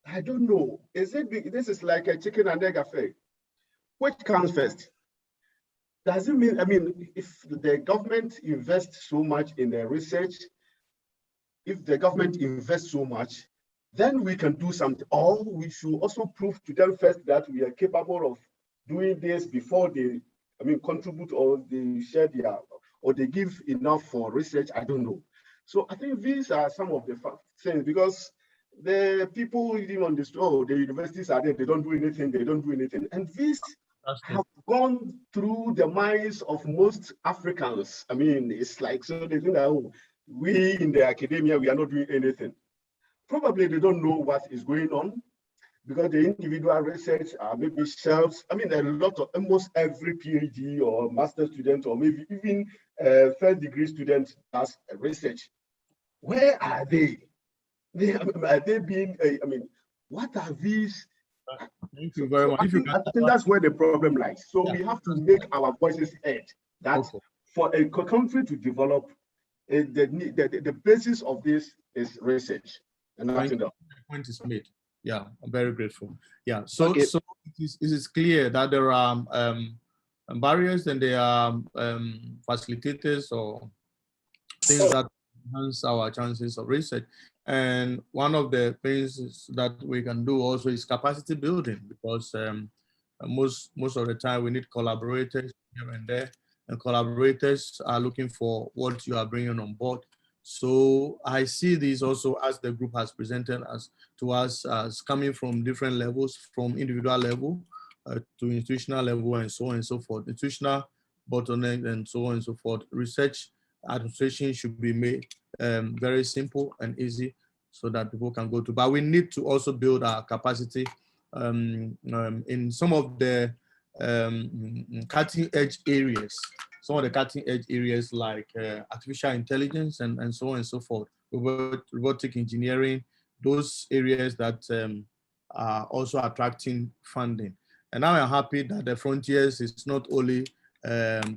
I don't know, this is like a chicken and egg affair. Which comes first? Does it mean, if the government invests so much in the research, if the government invests so much, then we can do something. Or we should also prove to them first that we are capable of doing this before they, contribute or they share or they give enough for research. I don't know. So I think these are some of the things, because the people even understand, oh, the universities are there, they don't do anything, And these have gone through the minds of most Africans. It's like, so they think that, oh, we in the academia, we are not doing anything. Probably they don't know what is going on, because the individual research maybe shelves. A lot of, almost every PhD or master student, or maybe even third degree student does research. Where are they? Are they being, what are these? Thank you very much. I think that's where the problem lies. So we have to make our voices heard, that for a country to develop, the basis of this is research. And nothing else. The point is made. Yeah, I'm very grateful. Yeah, so it is clear that there are barriers and there are facilitators or things that enhance our chances of research. And one of the things that we can do also is capacity building, because most of the time we need collaborators here and there, and collaborators are looking for what you are bringing on board. So I see this also, as the group has presented to us, as coming from different levels, from individual level to institutional level, and so on and so forth. Institutional bottleneck and so on and so forth. Research administration should be made very simple and easy so that people can go to. But we need to also build our capacity in some of the cutting edge areas. Some of the cutting edge areas like artificial intelligence and so on and so forth, robotic engineering, those areas that are also attracting funding. And now I'm happy that the Frontiers is not only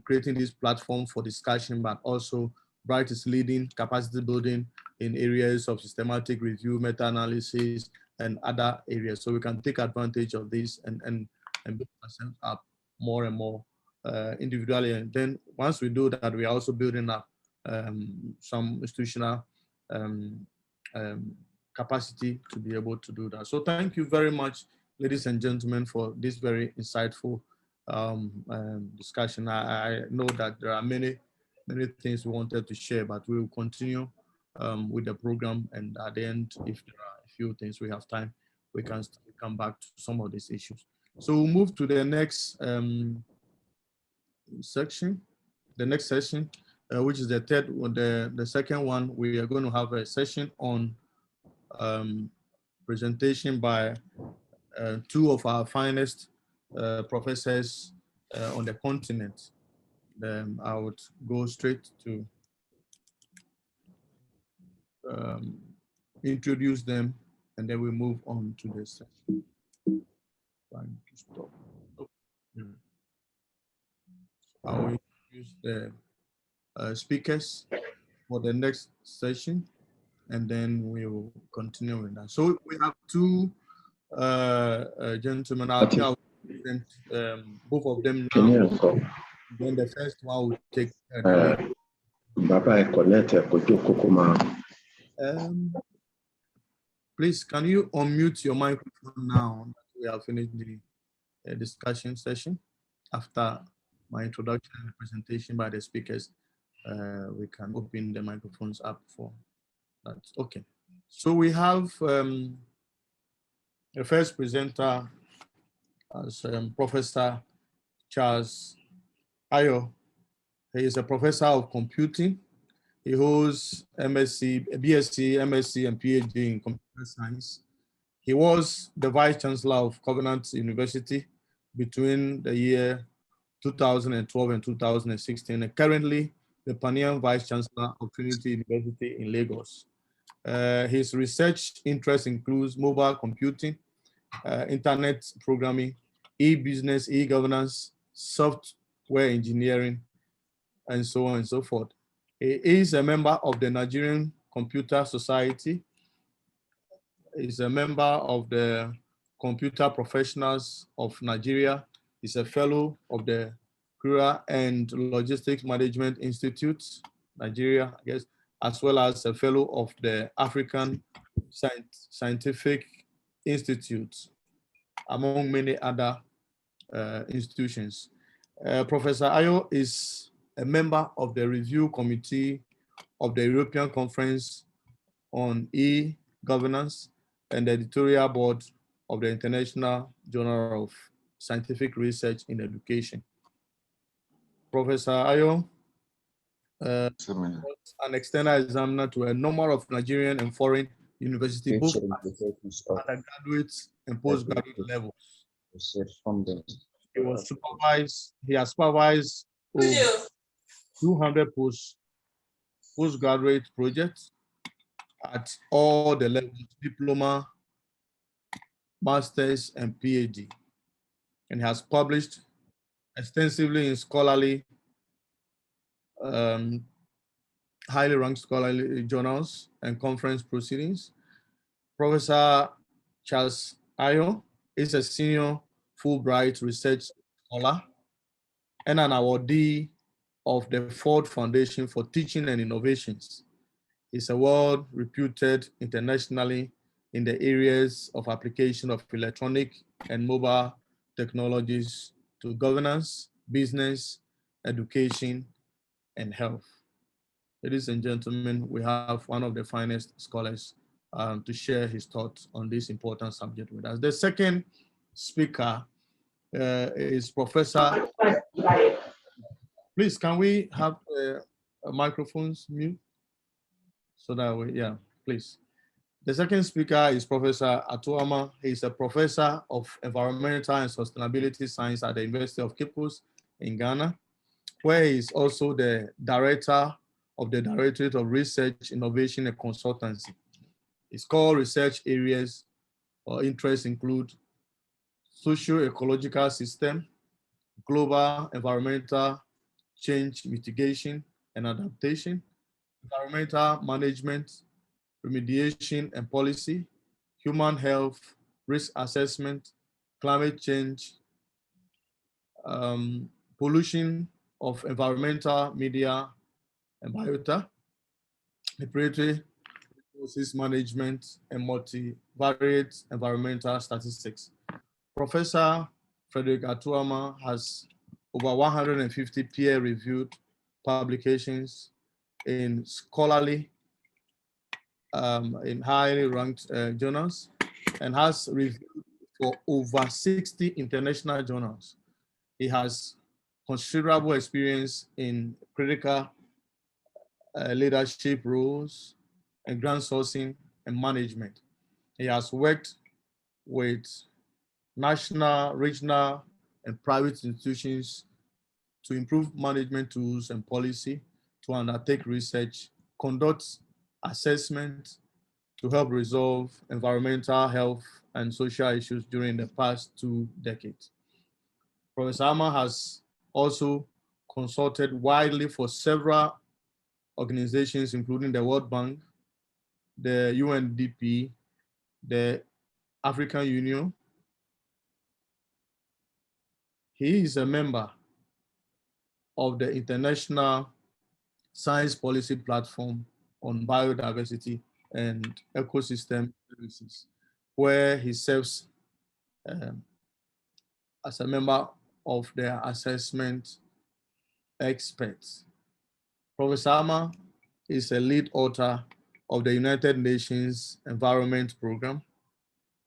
creating this platform for discussion, but also Bright is leading capacity building in areas of systematic review, meta-analysis, and other areas. So we can take advantage of this and build ourselves up more and more individually. And then once we do that, we are also building up some institutional capacity to be able to do that. So thank you very much, ladies and gentlemen, for this very insightful discussion. I know that there are many things we wanted to share, but we will continue with the program. And at the end, if there are a few things we have time, we can come back to some of these issues. So we'll move to the next section, which is the third one. The second one, we are going to have a session on presentation by two of our finest professors on the continent. Then I would go straight to introduce them, and then we move on to the session. Trying to stop. Oh, yeah. I will introduce the speakers for the next session, and then we will continue with that. So we have two gentlemen. I think I'll present both of them now. Then the first one will take please, can you unmute your microphone now that we have finished the discussion session? After my introduction and presentation by the speakers, we can open the microphones up for that. Okay. So we have the first presenter as Professor Charles Ayo. He is a professor of computing. He holds MSc, BSc, MSc, and PhD in computer science. He was the Vice Chancellor of Covenant University between the year 2012 and 2016, and currently the Panean Vice Chancellor of Trinity University in Lagos. His research interests includes mobile computing, internet programming, e-business, e-governance, software engineering, and so on and so forth. He is a member of the Nigerian Computer Society. He's a member of the Computer Professionals of Nigeria. He's a fellow of the Courier and Logistics Management Institute, Nigeria, I guess, as well as a fellow of the African Scientific Institute, among many other institutions. Professor Ayo is a member of the review committee of the European Conference on E-Governance and the editorial board of the International Journal of Scientific Research in Education. Professor Ayo was an external examiner to a number of Nigerian and foreign universities, both at undergraduate and postgraduate levels. He has supervised over 200 postgraduate projects at all the levels, diploma, master's, and PhD, and has published extensively in scholarly, highly ranked scholarly journals and conference proceedings. Professor Charles Ayo is a senior Fulbright research scholar and an awardee of the Ford Foundation for Teaching and Innovations. He's a well-reputed internationally in the areas of application of electronic and mobile technologies to governance, business, education, and health. Ladies and gentlemen, we have one of the finest scholars to share his thoughts on this important subject with us. The second speaker is Professor. Please, can we have microphones mute? So that way, yeah, please. The second speaker is Professor Atuama. He's a professor of environmental and sustainability science at the University of Cape Coast in Ghana, where he is also the director of the Directorate of Research, Innovation, and Consultancy. His core research areas or interests include socio-ecological system, global environmental change mitigation and adaptation, environmental management, remediation and policy, human health, risk assessment, climate change, pollution of environmental media and biota, predatory resources management, and multivariate environmental statistics. Professor Frederick Atuama has over 150 peer-reviewed publications in scholarly, in highly ranked journals, and has reviewed for over 60 international journals. He has considerable experience in critical leadership roles and grant sourcing and management. He has worked with national, regional, and private institutions to improve management tools and policy, to undertake research, conduct assessment, to help resolve environmental, health, and social issues during the past 2 decades. Professor Ama has also consulted widely for several organizations, including the World Bank, the UNDP, the African Union. He is a member of the International Science Policy Platform on Biodiversity and Ecosystem Services, where he serves as a member of their assessment experts. Professor Ama is a lead author of the United Nations Environment Program,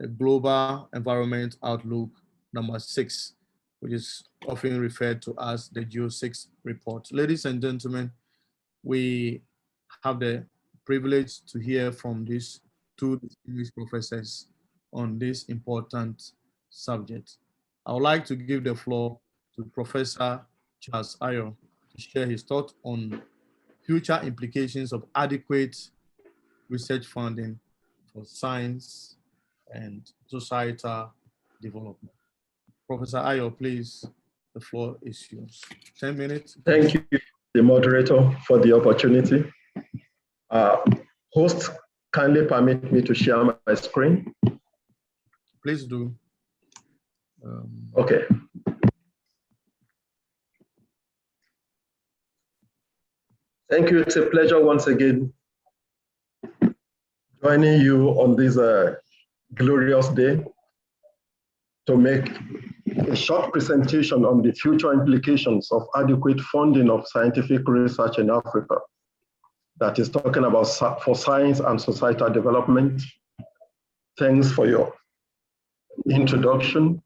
the Global Environment Outlook #6, which is often referred to as the GEO6 report. Ladies and gentlemen, we have the privilege to hear from these 2 distinguished professors on this important subject. I would like to give the floor to Professor Charles Ayo to share his thoughts on future implications of adequate research funding for science and societal development. Professor Ayo, please, the floor is yours. 10 minutes. Thank you, the moderator, for the opportunity. Host, kindly permit me to share my screen. Please do. Okay. Thank you. It's a pleasure once again joining you on this glorious day to make a short presentation on the future implications of adequate funding of scientific research in Africa. That is talking about for science and societal development. Thanks for your introduction.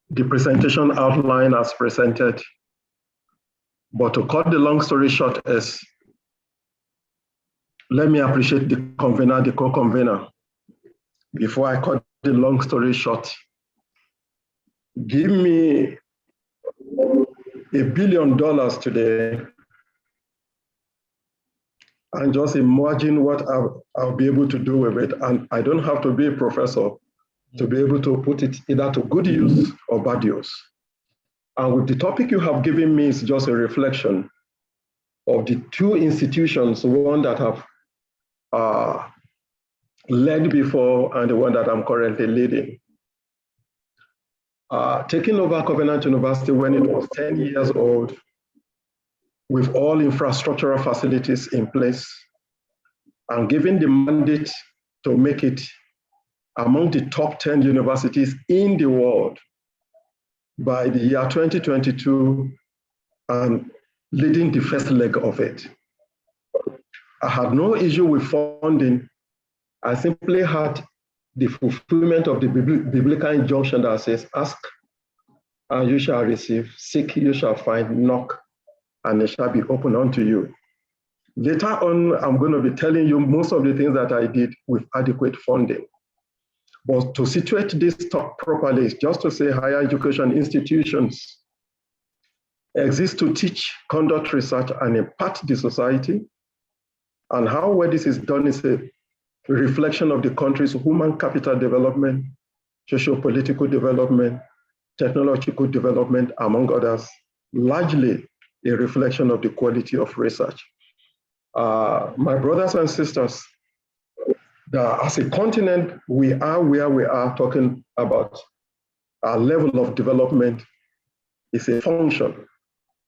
The presentation outline as presented, but to cut the long story short is, let me appreciate the convener, the co-convener. Before I cut the long story short, give me $1 billion today and just imagine what I'll be able to do with it. And I don't have to be a professor to be able to put it either to good use or bad use. And with the topic you have given me is just a reflection of the 2 institutions, one that have led before and the one that I'm currently leading. Taking over Covenant University when it was 10 years old, with all infrastructural facilities in place, and given the mandate to make it among the top 10 universities in the world by the year 2022, and leading the first leg of it. I had no issue with funding. I simply had the fulfillment of the biblical injunction that says, ask and you shall receive. Seek, you shall find. Knock, and it shall be opened unto you. Later on, I'm going to be telling you most of the things that I did with adequate funding. But to situate this talk properly is just to say higher education institutions exist to teach, conduct research, and impact the society. And how well this is done is a reflection of the country's human capital development, socio-political development, technological development, among others, largely a reflection of the quality of research. My brothers and sisters, as a continent, we are where we are talking about our level of development is a function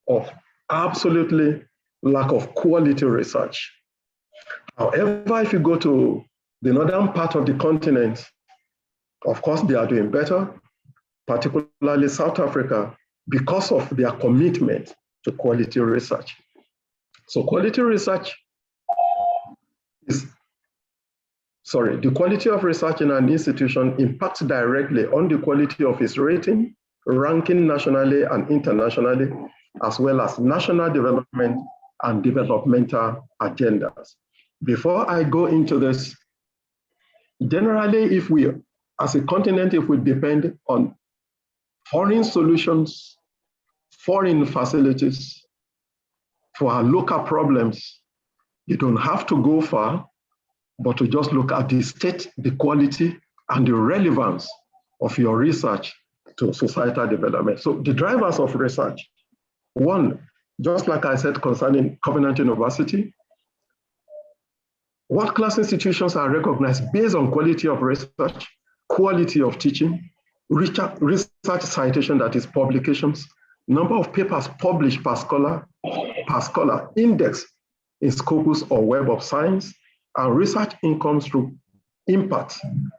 of absolutely lack of quality research. However, if you go to the northern part of the continent, of course, they are doing better, particularly South Africa, because of their commitment to quality research. So quality research the quality of research in an institution impacts directly on the quality of its rating, ranking nationally and internationally, as well as national development and developmental agendas. Before I go into this, generally, if we, as a continent, if we depend on foreign solutions, foreign facilities for our local problems, you don't have to go far, but to just look at the state, the quality, and the relevance of your research to societal development. So the drivers of research, one, just like I said concerning Covenant University, world-class institutions are recognized based on quality of research, quality of teaching, research citation, that is publications, number of papers published per scholar, index in Scopus or Web of Science, and research income through impact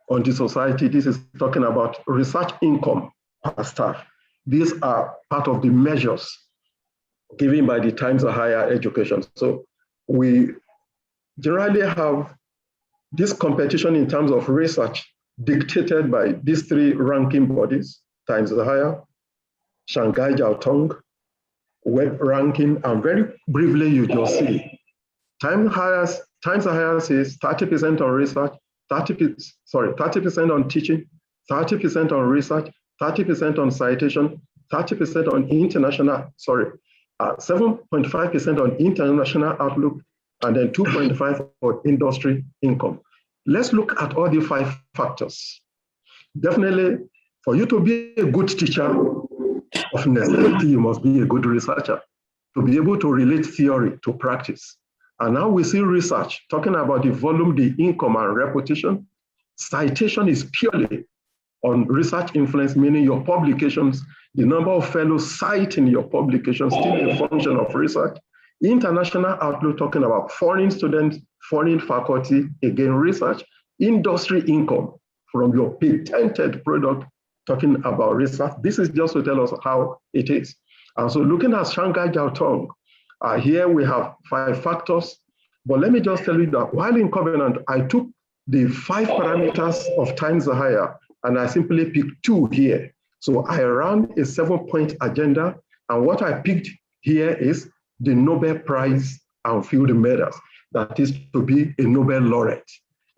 on the society. This is talking about research income per staff. These are part of the measures given by the Times of Higher Education. So we generally have this competition in terms of research dictated by these three ranking bodies, Times of Higher, Shanghai Jiaotong, Web Ranking, and very briefly you just see Times of Higher says 30% on research, 30% on teaching, 30% on research, 30% on citation, 30% on 7.5% on international outlook, and then 2.5% for industry income. Let's look at all the 5 factors. Definitely, for you to be a good teacher, of necessity, you must be a good researcher to be able to relate theory to practice. And now we see research talking about the volume, the income, and reputation. Citation is purely on research influence, meaning your publications, the number of fellows citing your publications, still a function of research. International outlook, talking about foreign students, foreign faculty, again, research. Industry income from your patented product, talking about research. This is just to tell us how it is. And so looking at Shanghai Jiaotong, here we have 5 factors, but let me just tell you that while in Covenant, I took the 5 parameters of Times Higher, and I simply picked 2 here. So I ran a 7-point agenda, and what I picked here is the Nobel Prize and field medals, that is to be a Nobel laureate.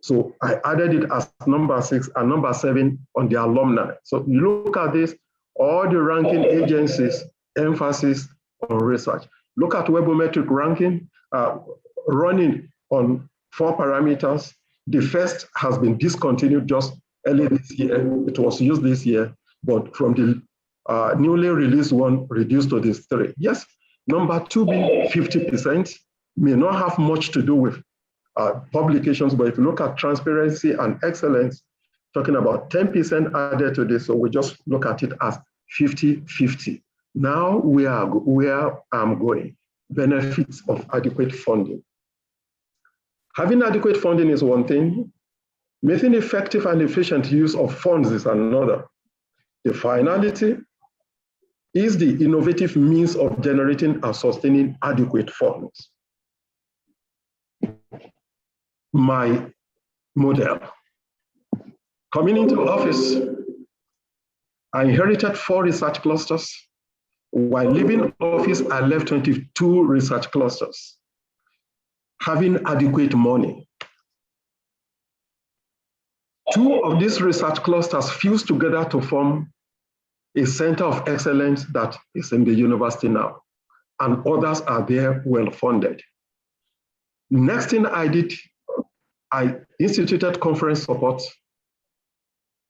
So I added it as number 6 and number 7 on the alumni. So you look at this, all the ranking agencies, emphasis on research. Look at Webometric ranking, running on 4 parameters. The first has been discontinued just early this year. It was used this year, but from the newly released one, reduced to this 3. Yes, number 2 being 50% may not have much to do with publications, but if you look at transparency and excellence, talking about 10% added to this, so we just look at it as 50-50. Now we are where I'm going. Benefits of adequate funding. Having adequate funding is one thing. Making effective and efficient use of funds is another. The finality is the innovative means of generating and sustaining adequate funds. My model. Coming into office, I inherited 4 research clusters. While leaving office, I left 22 research clusters, having adequate money. 2 of these research clusters fused together to form a center of excellence that is in the university now, and others are there well funded. Next thing I did, I instituted conference support.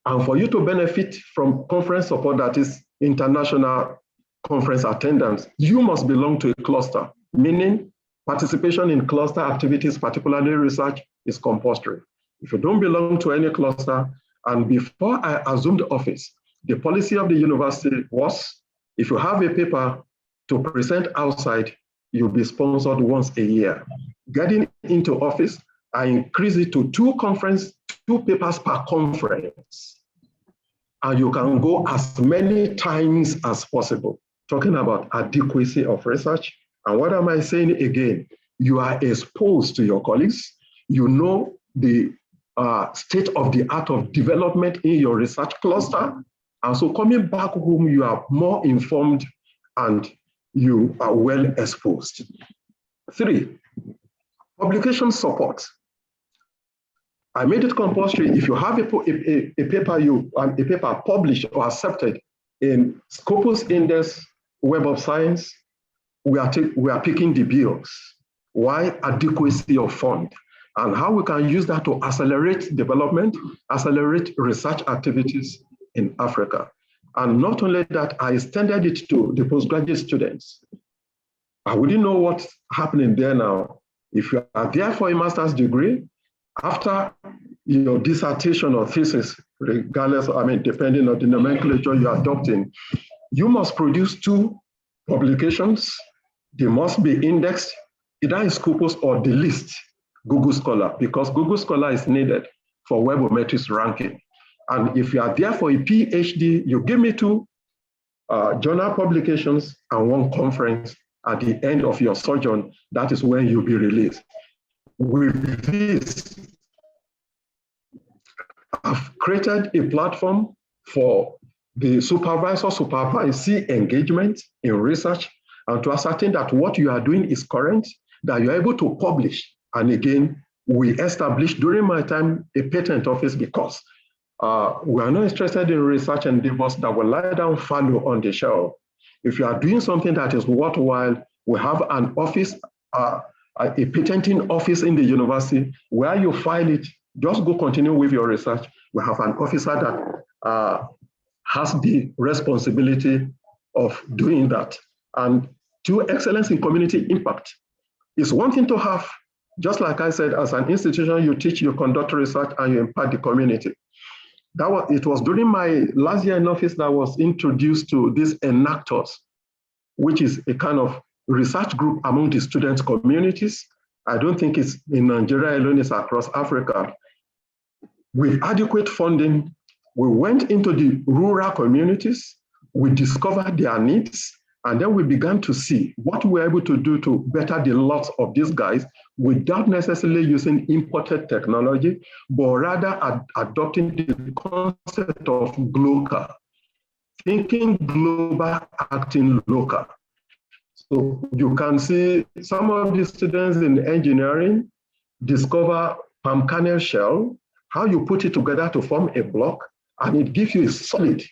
And for you to benefit from conference support, that is international conference attendance, you must belong to a cluster, meaning participation in cluster activities, particularly research, is compulsory. If you don't belong to any cluster, and before I assumed office, the policy of the university was, if you have a paper to present outside, you'll be sponsored once a year. Getting into office, I increased it to 2 papers per conference. And you can go as many times as possible, talking about adequacy of research. And what am I saying again? You are exposed to your colleagues. You know the state of the art of development in your research cluster. And so coming back home, you are more informed and you are well exposed. 3, publication support. I made it compulsory. If you have a paper published or accepted in Scopus Index, Web of Science, we are picking the bills. Why? Adequacy of fund, and how we can use that to accelerate development, accelerate research activities in Africa. And not only that, I extended it to the postgraduate students. I wouldn't know what's happening there now. If you are there for a master's degree, after your dissertation or thesis, regardless, depending on the nomenclature you're adopting, you must produce 2 publications. They must be indexed, either in Scopus or the list, Google Scholar, because Google Scholar is needed for webometrics ranking. And if you are there for a PhD, you give me 2 journal publications and 1 conference at the end of your sojourn. That is when you'll be released. With this, I've created a platform for the supervisor-supervisee engagement in research, and to ascertain that what you are doing is current, that you're able to publish. And again, we established during my time a patent office, because we are not interested in research endeavors that will lie down fallow on the shelf. If you are doing something that is worthwhile, we have an office, a patenting office in the university where you file it. Just go continue with your research. We have an officer that has the responsibility of doing that. And 2, excellence in community impact. It's one thing to have, just like I said, as an institution, you teach, you conduct research, and you impact the community. It was during my last year in office that I was introduced to these enactors, which is a kind of research group among the student communities. I don't think it's in Nigeria alone, it's across Africa. With adequate funding, we went into the rural communities, we discovered their needs, and then we began to see what we were able to do to better the lots of these guys without necessarily using imported technology, but rather adopting the concept of global, thinking global, acting local. So you can see some of the students in engineering discover palm kernel shell, how you put it together to form a block, and it gives you a solid.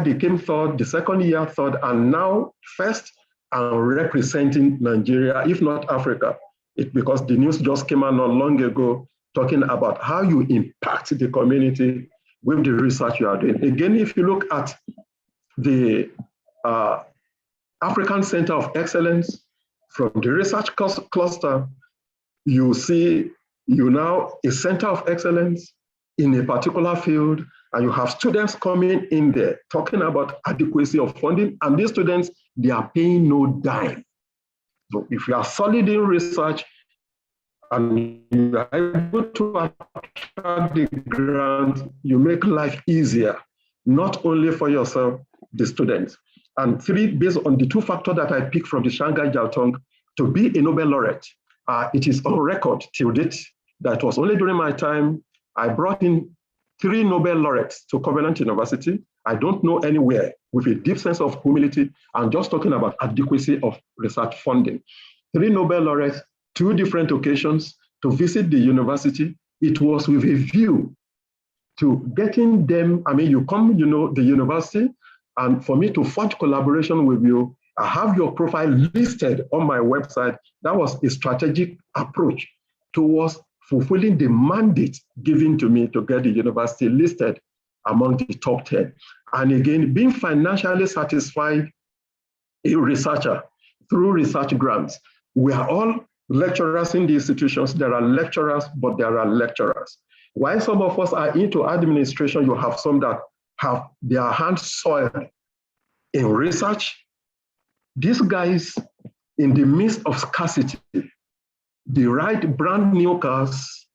They came third, the second year third, and now first and representing Nigeria, if not Africa. Because the news just came out not long ago talking about how you impact the community with the research you are doing. Again, if you look at the African Center of Excellence from the research cluster, you see you now a center of excellence in a particular field, and you have students coming in there talking about adequacy of funding, and these students, they are paying no dime. So if you are solid in research and you are able to attract the grant, you make life easier, not only for yourself, the students. And 3, based on the 2 factors that I picked from the Shanghai Jiaotong, to be a Nobel laureate, it is on record till date that was only during my time I brought in 3 Nobel laureates to Covenant University, I don't know anywhere with a deep sense of humility and just talking about adequacy of research funding. 3 Nobel laureates, 2 different occasions to visit the university. It was with a view to getting them, I mean, you come, the university, and for me to forge collaboration with you, I have your profile listed on my website. That was a strategic approach towards fulfilling the mandate given to me to get the university listed among the top 10. And again, being financially satisfied a researcher through research grants. We are all lecturers in the institutions. There are lecturers, but there are lecturers. While some of us are into administration, you have some that have their hands soiled in research. These guys, in the midst of scarcity, they write brand new cars,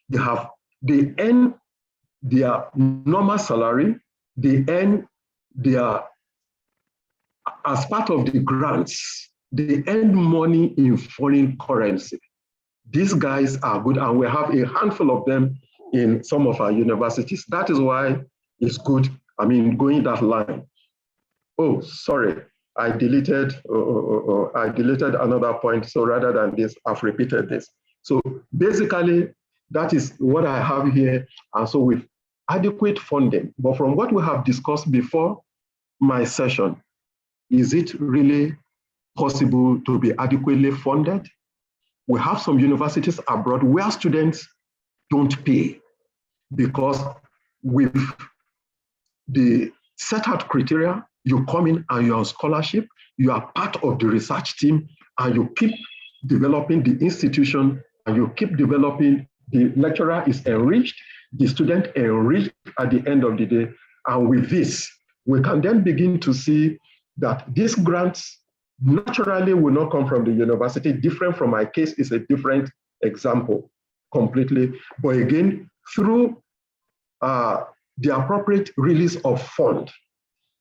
they earn their normal salary, they earn their, as part of the grants, they earn money in foreign currency. These guys are good, and we have a handful of them in some of our universities. That is why it's good, going that line. Oh, sorry, I deleted another point. So rather than this, I've repeated this. So basically, that is what I have here. And so with adequate funding, but from what we have discussed before my session, is it really possible to be adequately funded? We have some universities abroad where students don't pay because with the set out criteria, you come in and you're on scholarship, you are part of the research team, and you keep developing the institution, and you keep developing, the lecturer is enriched, the student enriched at the end of the day. And with this, we can then begin to see that these grants naturally will not come from the university. Different from my case is a different example completely. But again, through the appropriate release of fund,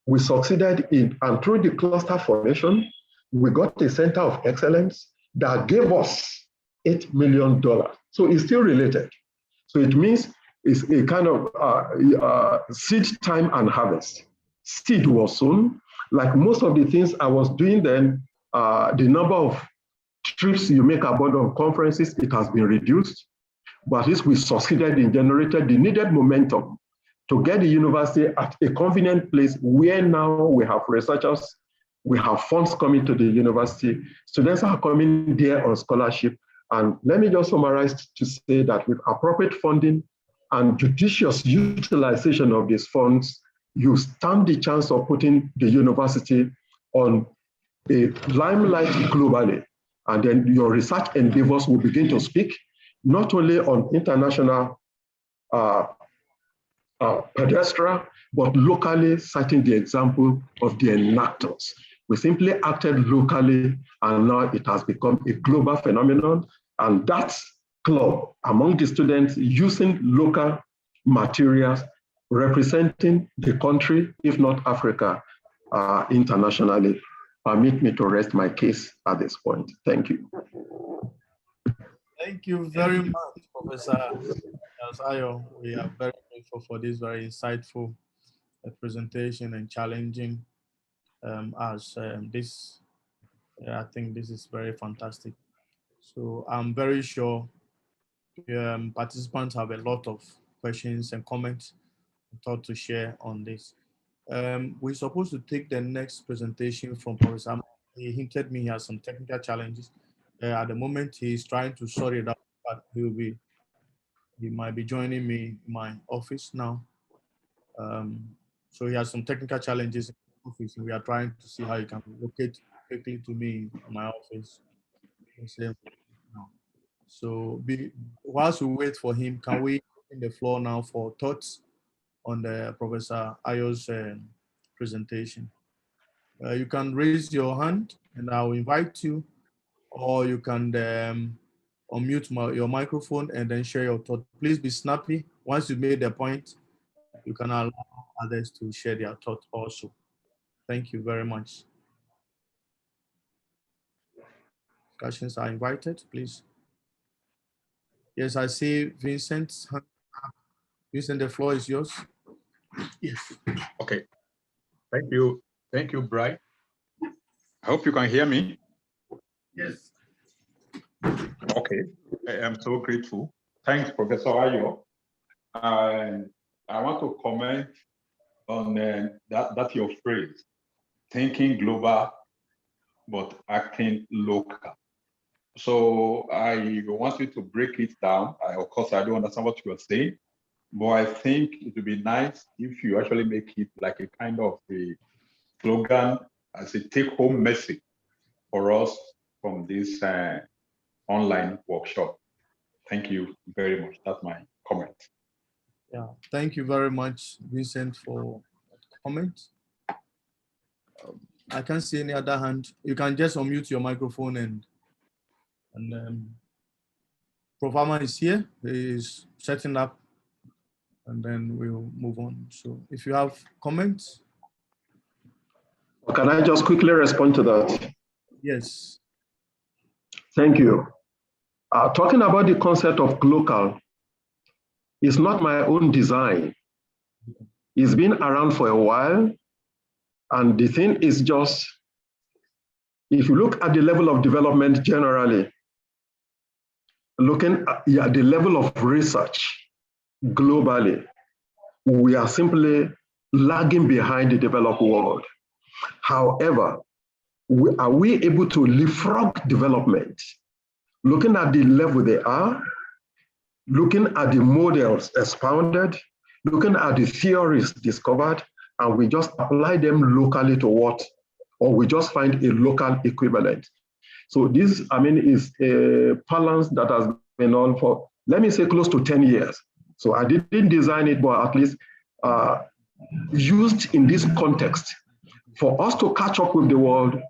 we succeeded in, and through the cluster formation, we got a center of excellence that gave us $8 million. So it's still related. So it means it's a kind of seed time and harvest. Seed was sown. Like most of the things I was doing then, the number of trips you make aboard on conferences, it has been reduced. But at least we succeeded in generating the needed momentum to get the university at a convenient place where now we have researchers, we have funds coming to the university, students are coming there on scholarship. And let me just summarize to say that with appropriate funding and judicious utilization of these funds, you stand the chance of putting the university on a limelight globally. And then your research endeavors will begin to speak, not only on international pedestal, but locally, citing the example of the enactors. We simply acted locally, and now it has become a global phenomenon. And that club among the students using local materials representing the country, if not Africa, internationally, permit me to rest my case at this point. Thank you. Thank you very much, Professor Ayo. We are very grateful for this very insightful presentation and challenging this. I think this is very fantastic. So I'm very sure participants have a lot of questions and comments and thought to share on this. We're supposed to take the next presentation from Professor. He hinted me he has some technical challenges. At the moment, he's trying to sort it out, but he might be joining me in my office now. So he has some technical challenges in the office, and we are trying to see how he can locate quickly to me in my office. So whilst we wait for him, can we open the floor now for thoughts on the Professor Ayo's presentation? You can raise your hand and I'll invite you, or you can unmute your microphone and then share your thought. Please be snappy. Once you've made the point, you can allow others to share their thought also. Thank you very much. Questions are invited, please. Yes, I see Vincent's hand. Vincent, the floor is yours. Yes. Okay. Thank you. Thank you, Bright. I hope you can hear me. Yes. Okay. I am so grateful. Thanks, Professor Ayo. And I want to comment on that your phrase, thinking global, but acting local. So I want you to break it down. Of course, I don't understand what you are saying, but I think it would be nice if you actually make it like a kind of a slogan as a take-home message for us from this online workshop. Thank you very much. That's my comment. Yeah, thank you very much, Vincent, for that comment. I can't see any other hand. You can just unmute your microphone and Prof. Ama is here. He is setting up, and then we'll move on. So if you have comments. Can I just quickly respond to that? Yes. Thank you. Talking about the concept of local is not my own design. It's been around for a while. And the thing is just, if you look at the level of development generally, looking at the level of research globally, we are simply lagging behind the developed world. However, are we able to leapfrog development? Looking at the level they are, looking at the models expounded, looking at the theories discovered, and we just apply them locally to what, or we just find a local equivalent. So this, I mean, is a balance that has been on for, let me say, close to 10 years. So I didn't design it, but at least used in this context for us to catch up with the world.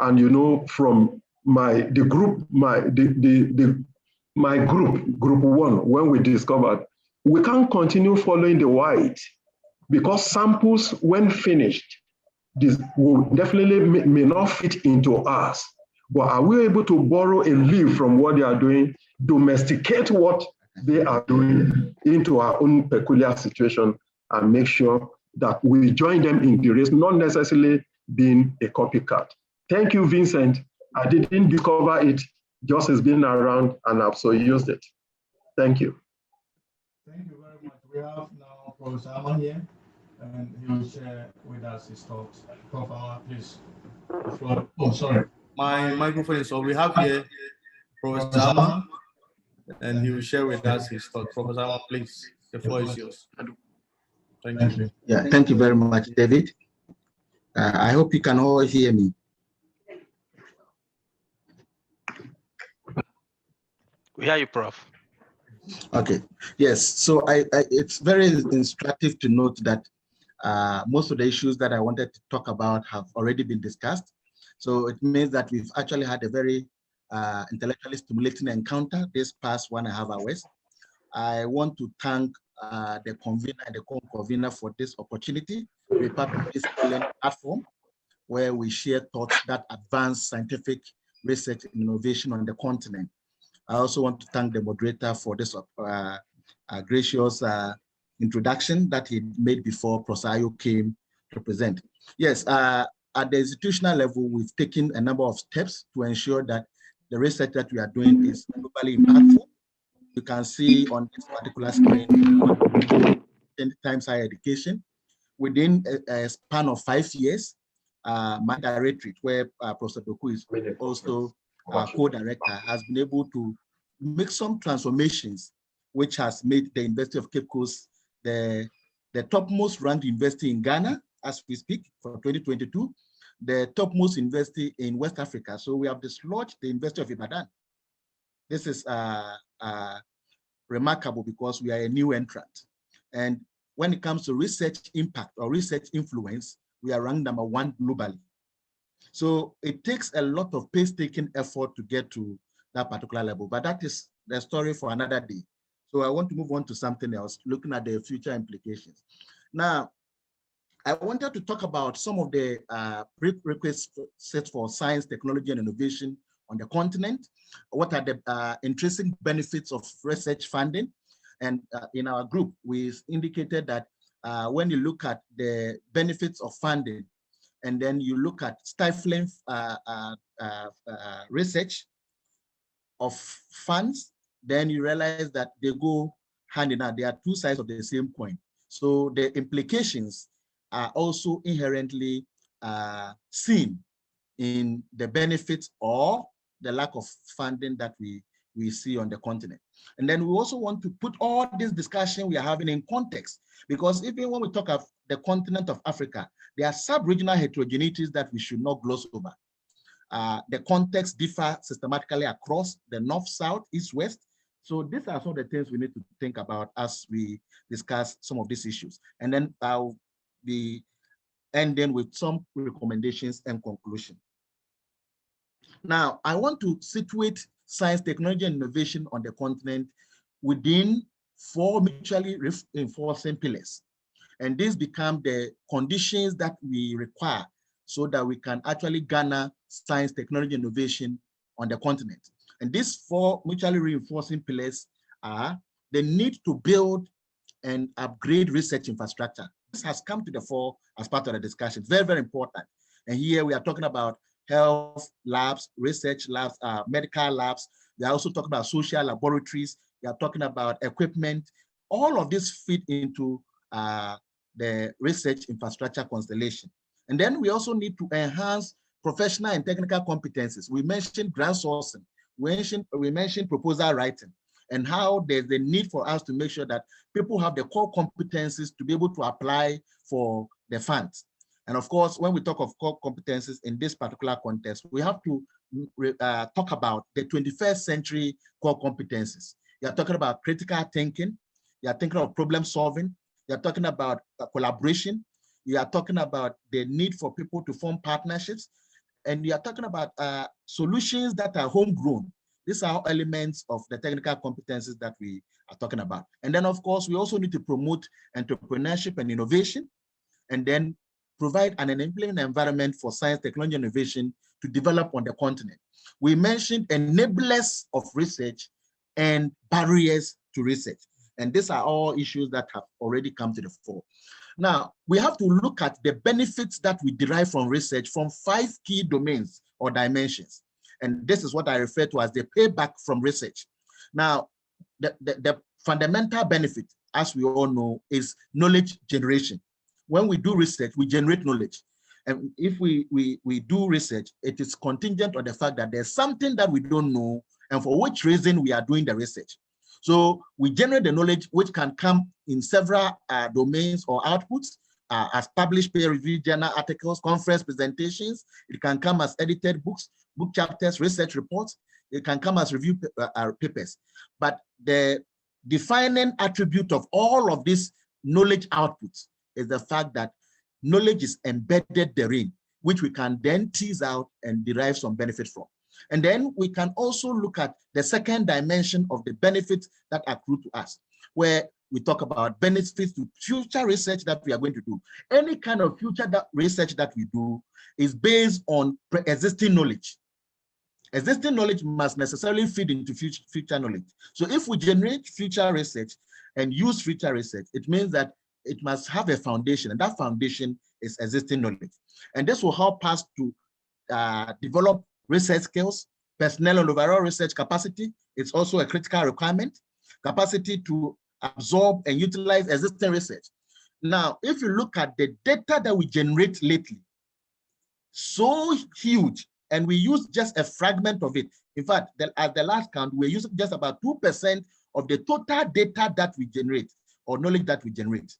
And you know, from my group one, when we discovered we can't continue following the white, because samples, when finished, this will definitely may not fit into us. But are we able to borrow a leaf from what they are doing, domesticate what they are doing into our own peculiar situation, and make sure that we join them in the race, not necessarily being a copycat? Thank you, Vincent. I didn't discover it, just has been around, and I've so used it. Thank you. Thank you very much. We have now Professor Ama here, and he will share with us his thoughts. Prof. Ama, please. Oh, sorry. My microphone is on. We have here Professor Ama, and he will share with us his thoughts. Professor Ama, please. The floor is yours. Thank you. Yeah, thank you very much, David. I hope you can all hear me. We hear you, Prof. Okay, yes, so it's very instructive to note that most of the issues that I wanted to talk about have already been discussed. So it means that we've actually had a very intellectually stimulating encounter this past 1.5 hours. I want to thank the convener and the co-convener for this opportunity to be part of this platform where we share thoughts that advance scientific research and innovation on the continent. I also want to thank the moderator for this gracious introduction that he made before Professor Ayo came to present. Yes, at the institutional level, we've taken a number of steps to ensure that the research that we are doing is globally impactful. You can see on this particular screen, 10 times higher education. Within a span of 5 years, my directorate, where Professor Doku is also co-director, has been able to make some transformations, which has made the University of Cape Coast the topmost ranked university in Ghana as we speak for 2022, the topmost university in West Africa. So we have dislodged the University of Ibadan. This is remarkable because we are a new entrant. And when it comes to research impact or research influence, we are ranked #1 globally. So it takes a lot of painstaking effort to get to that particular level, but that is the story for another day. So I want to move on to something else, looking at the future implications. Now, I wanted to talk about some of the prerequisites for science, technology, and innovation on the continent. What are the intrinsic benefits of research funding? And in our group, we indicated that when you look at the benefits of funding, and then you look at stifling research of funds, then you realize that they go hand in hand. They are two sides of the same coin. So the implications are also inherently seen in the benefits or the lack of funding that we see on the continent. And then we also want to put all this discussion we are having in context, because even when we talk of the continent of Africa, there are sub-regional heterogeneities that we should not gloss over. The context differ systematically across the north, south, east, west. So these are some of the things we need to think about as we discuss some of these issues. And then I'll be ending with some recommendations and conclusion. Now, I want to situate science, technology, and innovation on the continent within 4 mutually reinforcing pillars. And these become the conditions that we require so that we can actually garner science, technology, innovation on the continent. And these 4 mutually reinforcing pillars are the need to build and upgrade research infrastructure. This has come to the fore as part of the discussion. Very, very important. And here we are talking about health labs, research labs, medical labs. We are also talking about social laboratories. We are talking about equipment. All of this fit into the research infrastructure constellation. And then we also need to enhance professional and technical competencies. We mentioned grant sourcing. We mentioned proposal writing, and how there's the need for us to make sure that people have the core competencies to be able to apply for the funds. And of course, when we talk of core competencies in this particular context, we have to talk about the 21st century core competencies. You're talking about critical thinking. You're thinking of problem solving. You're talking about collaboration. You are talking about the need for people to form partnerships. And you are talking about solutions that are homegrown. These are elements of the technical competencies that we are talking about. And then, of course, we also need to promote entrepreneurship and innovation, and then provide an enabling environment for science, technology, and innovation to develop on the continent. We mentioned enablers of research and barriers to research. And these are all issues that have already come to the fore. Now, we have to look at the benefits that we derive from research from 5 key domains or dimensions. And this is what I refer to as the payback from research. Now, the fundamental benefit, as we all know, is knowledge generation. When we do research, we generate knowledge. And if we do research, it is contingent on the fact that there's something that we don't know and for which reason we are doing the research. So we generate the knowledge which can come in several domains or outputs, as published peer-reviewed journal articles, conference presentations. It can come as edited books, book chapters, research reports. It can come as review papers. But the defining attribute of all of these knowledge outputs is the fact that knowledge is embedded therein, which we can then tease out and derive some benefit from. And then we can also look at the second dimension of the benefits that accrue to us, where we talk about benefits to future research that we are going to do. Any kind of future research that we do is based on existing knowledge. Existing knowledge must necessarily feed into future knowledge. So if we generate future research and use future research, it means that it must have a foundation, and that foundation is existing knowledge. And this will help us to develop research skills, personnel and overall research capacity. It's also a critical requirement, capacity to absorb and utilize existing research. Now, if you look at the data that we generate lately, so huge, and we use just a fragment of it. In fact, at the last count, we're using just about 2% of the total data that we generate or knowledge that we generate.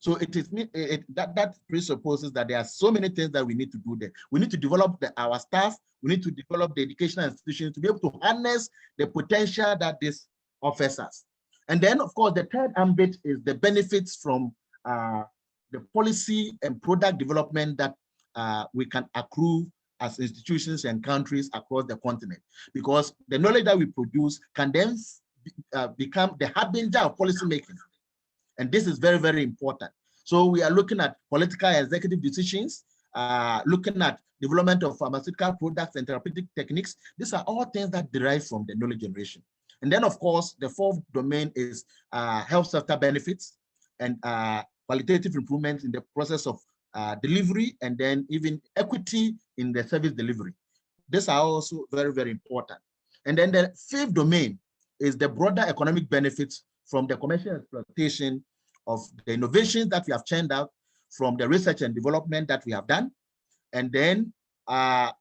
So that presupposes that there are so many things that we need to do there. We need to develop our staff. We need to develop the educational institutions to be able to harness the potential that this offers us. And then, of course, the third ambit is the benefits from the policy and product development that we can accrue as institutions and countries across the continent. Because the knowledge that we produce can then become the harbinger of policy making. And this is very, very important. So we are looking at political and executive decisions, looking at development of pharmaceutical products and therapeutic techniques. These are all things that derive from the knowledge generation. And then, of course, the fourth domain is health sector benefits and qualitative improvements in the process of delivery, and then even equity in the service delivery. These are also very, very important. And then the fifth domain is the broader economic benefits from the commercial exploitation of the innovations that we have churned out, from the research and development that we have done. And then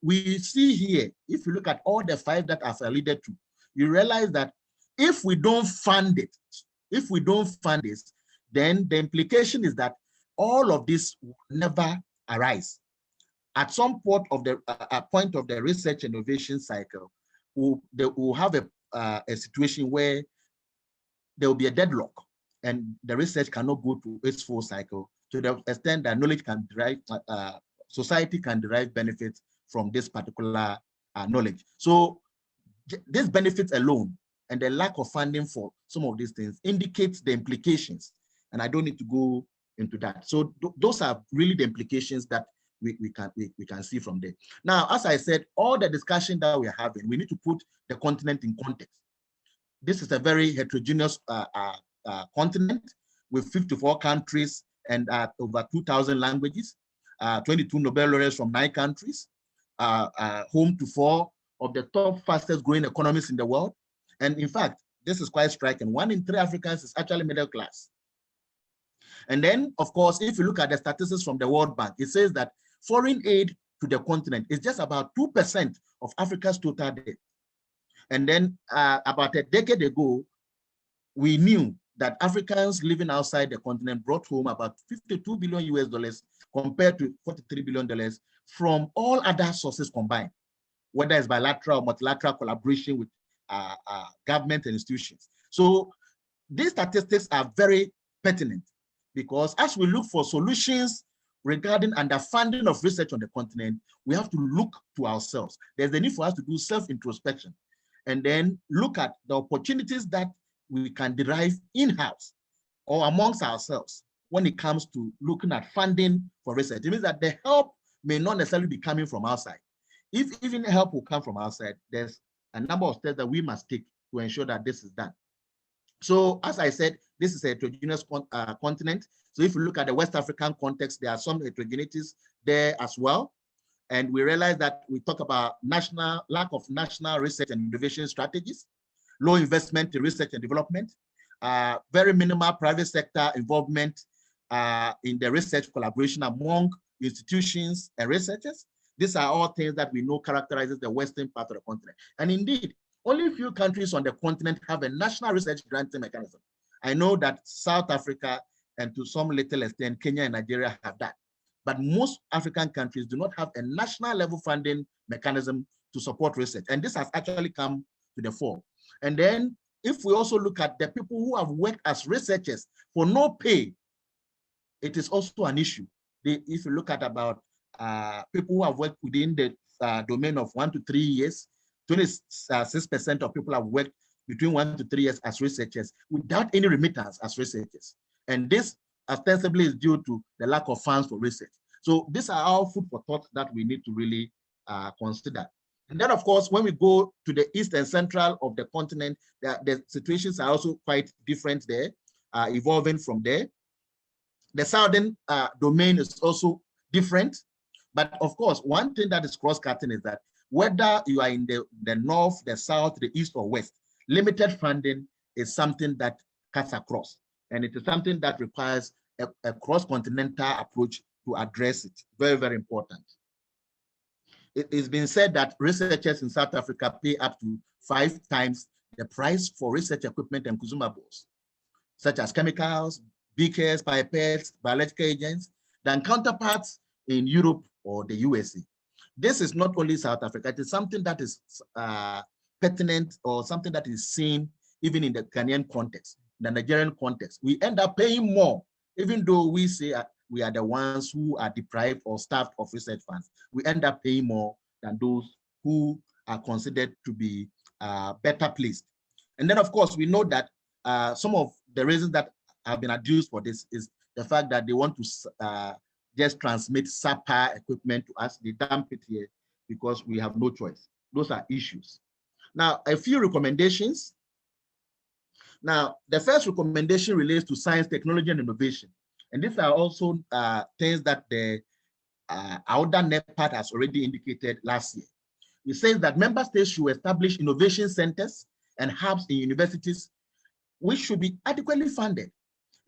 we see here, if you look at all the five that I've alluded to, you realize that if we don't fund it, then the implication is that all of this will never arise. At some point of the research innovation cycle, we'll have a situation where there will be a deadlock, and the research cannot go to its full cycle to the extent that knowledge can derive, society can derive benefits from this particular knowledge. So these benefits alone and the lack of funding for some of these things indicates the implications, and I don't need to go into that. So those are really the implications that we can see from there. Now, as I said, all the discussion that we're having, we need to put the continent in context. This is a very heterogeneous continent with 54 countries and over 2,000 languages, 22 Nobel laureates from 9 countries, home to 4 of the top fastest growing economies in the world. And in fact, this is quite striking. 1 in 3 Africans is actually middle class. And then, of course, if you look at the statistics from the World Bank, it says that foreign aid to the continent is just about 2% of Africa's total debt. And then about a decade ago, we knew that Africans living outside the continent brought home about $52 billion US compared to $43 billion from all other sources combined, whether it's bilateral or multilateral collaboration with government and institutions. So these statistics are very pertinent, because as we look for solutions regarding underfunding of research on the continent, we have to look to ourselves. There's a need for us to do self-introspection and then look at the opportunities that we can derive in-house or amongst ourselves when it comes to looking at funding for research. It means that the help may not necessarily be coming from outside. If even help will come from outside, there's a number of steps that we must take to ensure that this is done. So as I said, this is a heterogeneous continent. So if you look at the West African context, there are some heterogeneities there as well. And we realize that we talk about lack of national research and innovation strategies, low investment in research and development, very minimal private sector involvement in the research collaboration among institutions and researchers. These are all things that we know characterizes the western part of the continent. And indeed, only a few countries on the continent have a national research granting mechanism. I know that South Africa and to some little extent, Kenya and Nigeria have that. But most African countries do not have a national level funding mechanism to support research. And this has actually come to the fore. And then if we also look at the people who have worked as researchers for no pay, it is also an issue. If you look at about people who have worked within the domain of 1 to 3 years, 26% of people have worked between 1 to 3 years as researchers without any remittance as researchers. And this ostensibly is due to the lack of funds for research. So these are all food for thought that we need to really consider. And then, of course, when we go to the east and central of the continent, the situations are also quite different there, evolving from there. The southern domain is also different. But of course, one thing that is cross-cutting is that whether you are in the north, the south, the east, or west, limited funding is something that cuts across. And it is something that requires a cross-continental approach to address it. Very, very important. It has been said that researchers in South Africa pay up to 5 times the price for research equipment and consumables, such as chemicals, beakers, pipettes, biological agents, than counterparts in Europe or the USA. This is not only South Africa, it is something that is pertinent or something that is seen even in the Ghanaian context, the Nigerian context. We end up paying more, even though we say we are the ones who are deprived or starved of research funds. We end up paying more than those who are considered to be better placed. And then, of course, we know that some of the reasons that have been adduced for this is the fact that they want to just transmit subpar equipment to us. They dump it here because we have no choice. Those are issues. Now, a few recommendations. Now, the first recommendation relates to science, technology, and innovation. And these are also things that the Auda NEPAD has already indicated last year. It says that member states should establish innovation centers and hubs in universities, which should be adequately funded.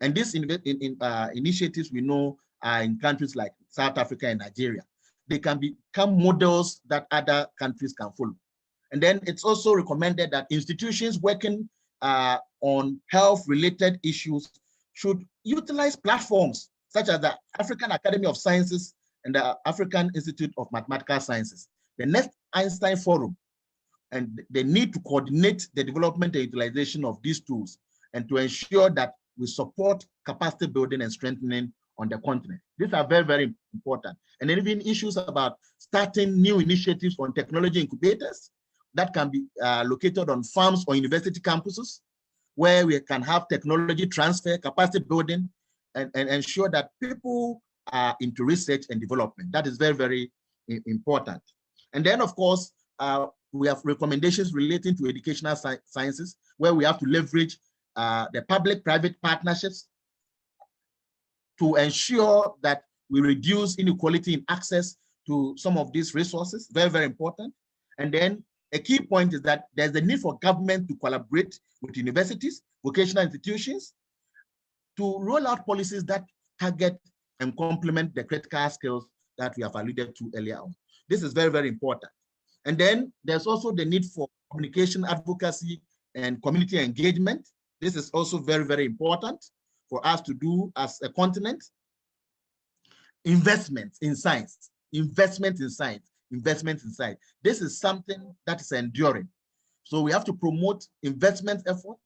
And these initiatives we know are in countries like South Africa and Nigeria. They can become models that other countries can follow. And then it's also recommended that institutions working on health-related issues should utilize platforms such as the African Academy of Sciences and the African Institute of Mathematical Sciences, the Next Einstein Forum, and they need to coordinate the development and utilization of these tools and to ensure that we support capacity building and strengthening on the continent. These are very, very important. And then even issues about starting new initiatives on technology incubators that can be located on farms or university campuses, where we can have technology transfer, capacity building, and ensure that people are into research and development. That is very, very important. And then, of course, we have recommendations relating to educational sciences, where we have to leverage the public-private partnerships to ensure that we reduce inequality in access to some of these resources. Very, very important. And then a key point is that there's a need for government to collaborate with universities, vocational institutions, to roll out policies that target and complement the critical skills that we have alluded to earlier on. This is very, very important. And then there's also the need for communication, advocacy, and community engagement. This is also very, very important for us to do as a continent. Investment in science, investment in science, investment in science. This is something that is enduring. So we have to promote investment efforts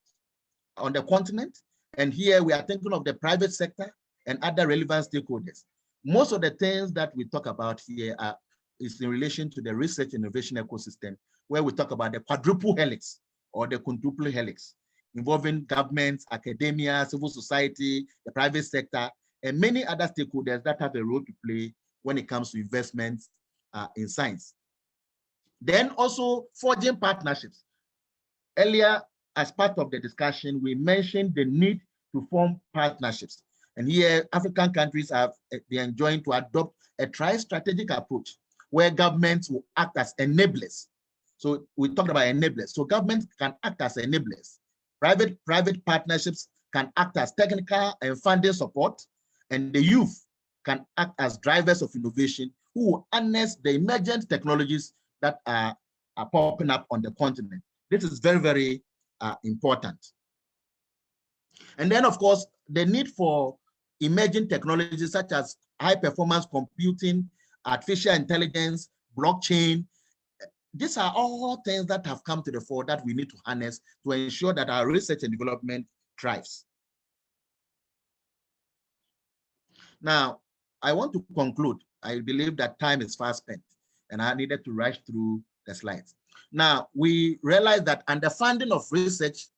on the continent. And here we are thinking of the private sector and other relevant stakeholders. Most of the things that we talk about here is in relation to the research innovation ecosystem, where we talk about the quadruple helix or the quintuple helix, involving governments, academia, civil society, the private sector, and many other stakeholders that have a role to play when it comes to investments in science. Then also forging partnerships. Earlier, as part of the discussion, we mentioned the need to form partnerships. And here, African countries have been enjoined to adopt a tri-strategic approach where governments will act as enablers. So we talked about enablers. So governments can act as enablers. Private partnerships can act as technical and funding support, and the youth can act as drivers of innovation who will harness the emergent technologies that are popping up on the continent. This is very, very important. And then, of course, the need for emerging technologies such as high-performance computing, artificial intelligence, blockchain. These are all things that have come to the fore that we need to harness to ensure that our research and development thrives. Now, I want to conclude. I believe that time is fast spent, and I needed to rush through the slides. Now, we realize that underfunding of research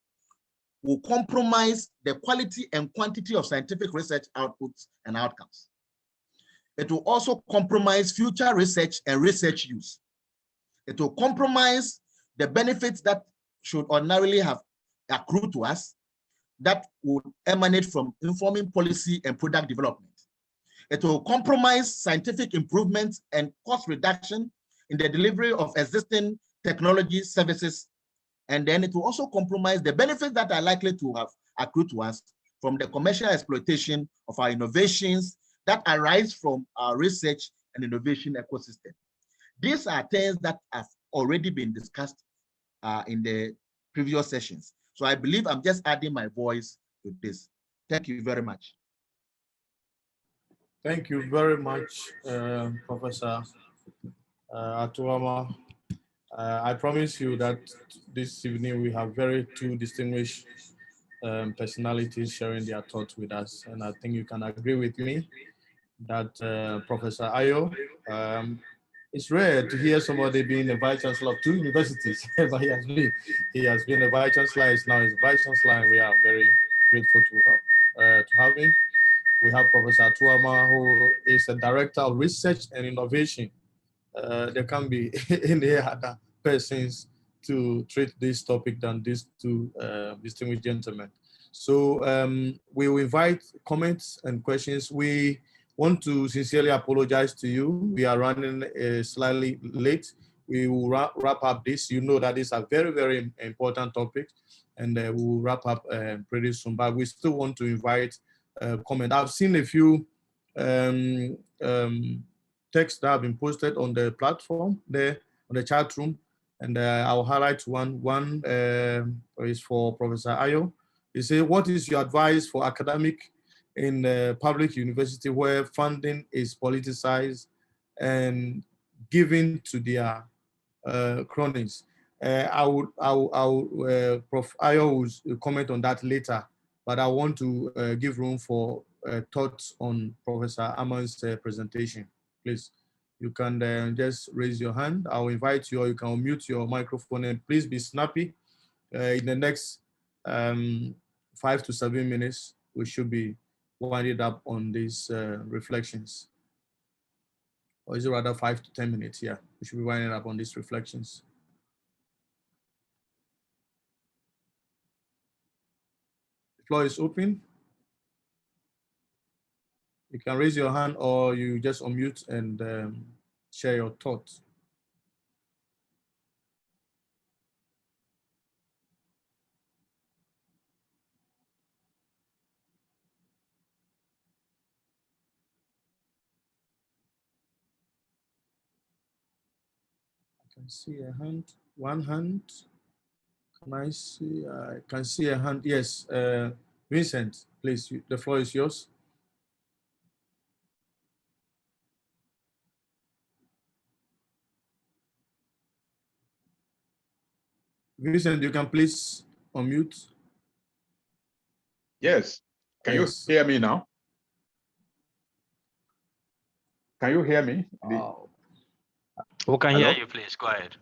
will compromise the quality and quantity of scientific research outputs and outcomes. It will also compromise future research and research use. It will compromise the benefits that should ordinarily have accrued to us that would emanate from informing policy and product development. It will compromise scientific improvements and cost reduction in the delivery of existing technology services. And then it will also compromise the benefits that are likely to have accrued to us from the commercial exploitation of our innovations that arise from our research and innovation ecosystem. These are things that have already been discussed in the previous sessions. So I believe I'm just adding my voice to this. Thank you very much. Thank you very much, Professor Atuama. I promise you that this evening we have two distinguished personalities sharing their thoughts with us. And I think you can agree with me that Professor Ayo, it's rare to hear somebody being a vice chancellor of two universities, but he has been a vice chancellor, is now his vice chancellor, and we are very grateful to have him. We have Professor Atuama, who is the Director of Research and Innovation. There can be any other persons to treat this topic than these two distinguished gentlemen. So we will invite comments and questions. We want to sincerely apologize to you. We are running slightly late. We will wrap up this. You know that it's a very, very important topic, and we will wrap up pretty soon. But we still want to invite comment. I've seen a few texts that have been posted on the platform there, on the chat room, and I'll highlight one. One is for Professor Ayo. He said, what is your advice for academic in public university where funding is politicized and given to their cronies? I will Prof. Ayo will comment on that later, but I want to give room for thoughts on Professor Aman's presentation. Please, you can just raise your hand. I'll invite you, or you can unmute your microphone, and please be snappy. In the next 5 to 7 minutes, we should be winding up on these reflections. Or is it rather 5 to 10 minutes? Yeah, we should be winding up on these reflections. The floor is open. You can raise your hand, or you just unmute and share your thoughts. I can see a hand, one hand. Can I see? I can see a hand. Yes, Vincent, please, the floor is yours. Vincent, you can please unmute. Yes. Can you hear me now? Can you hear me? Who can hear you, please? Go ahead.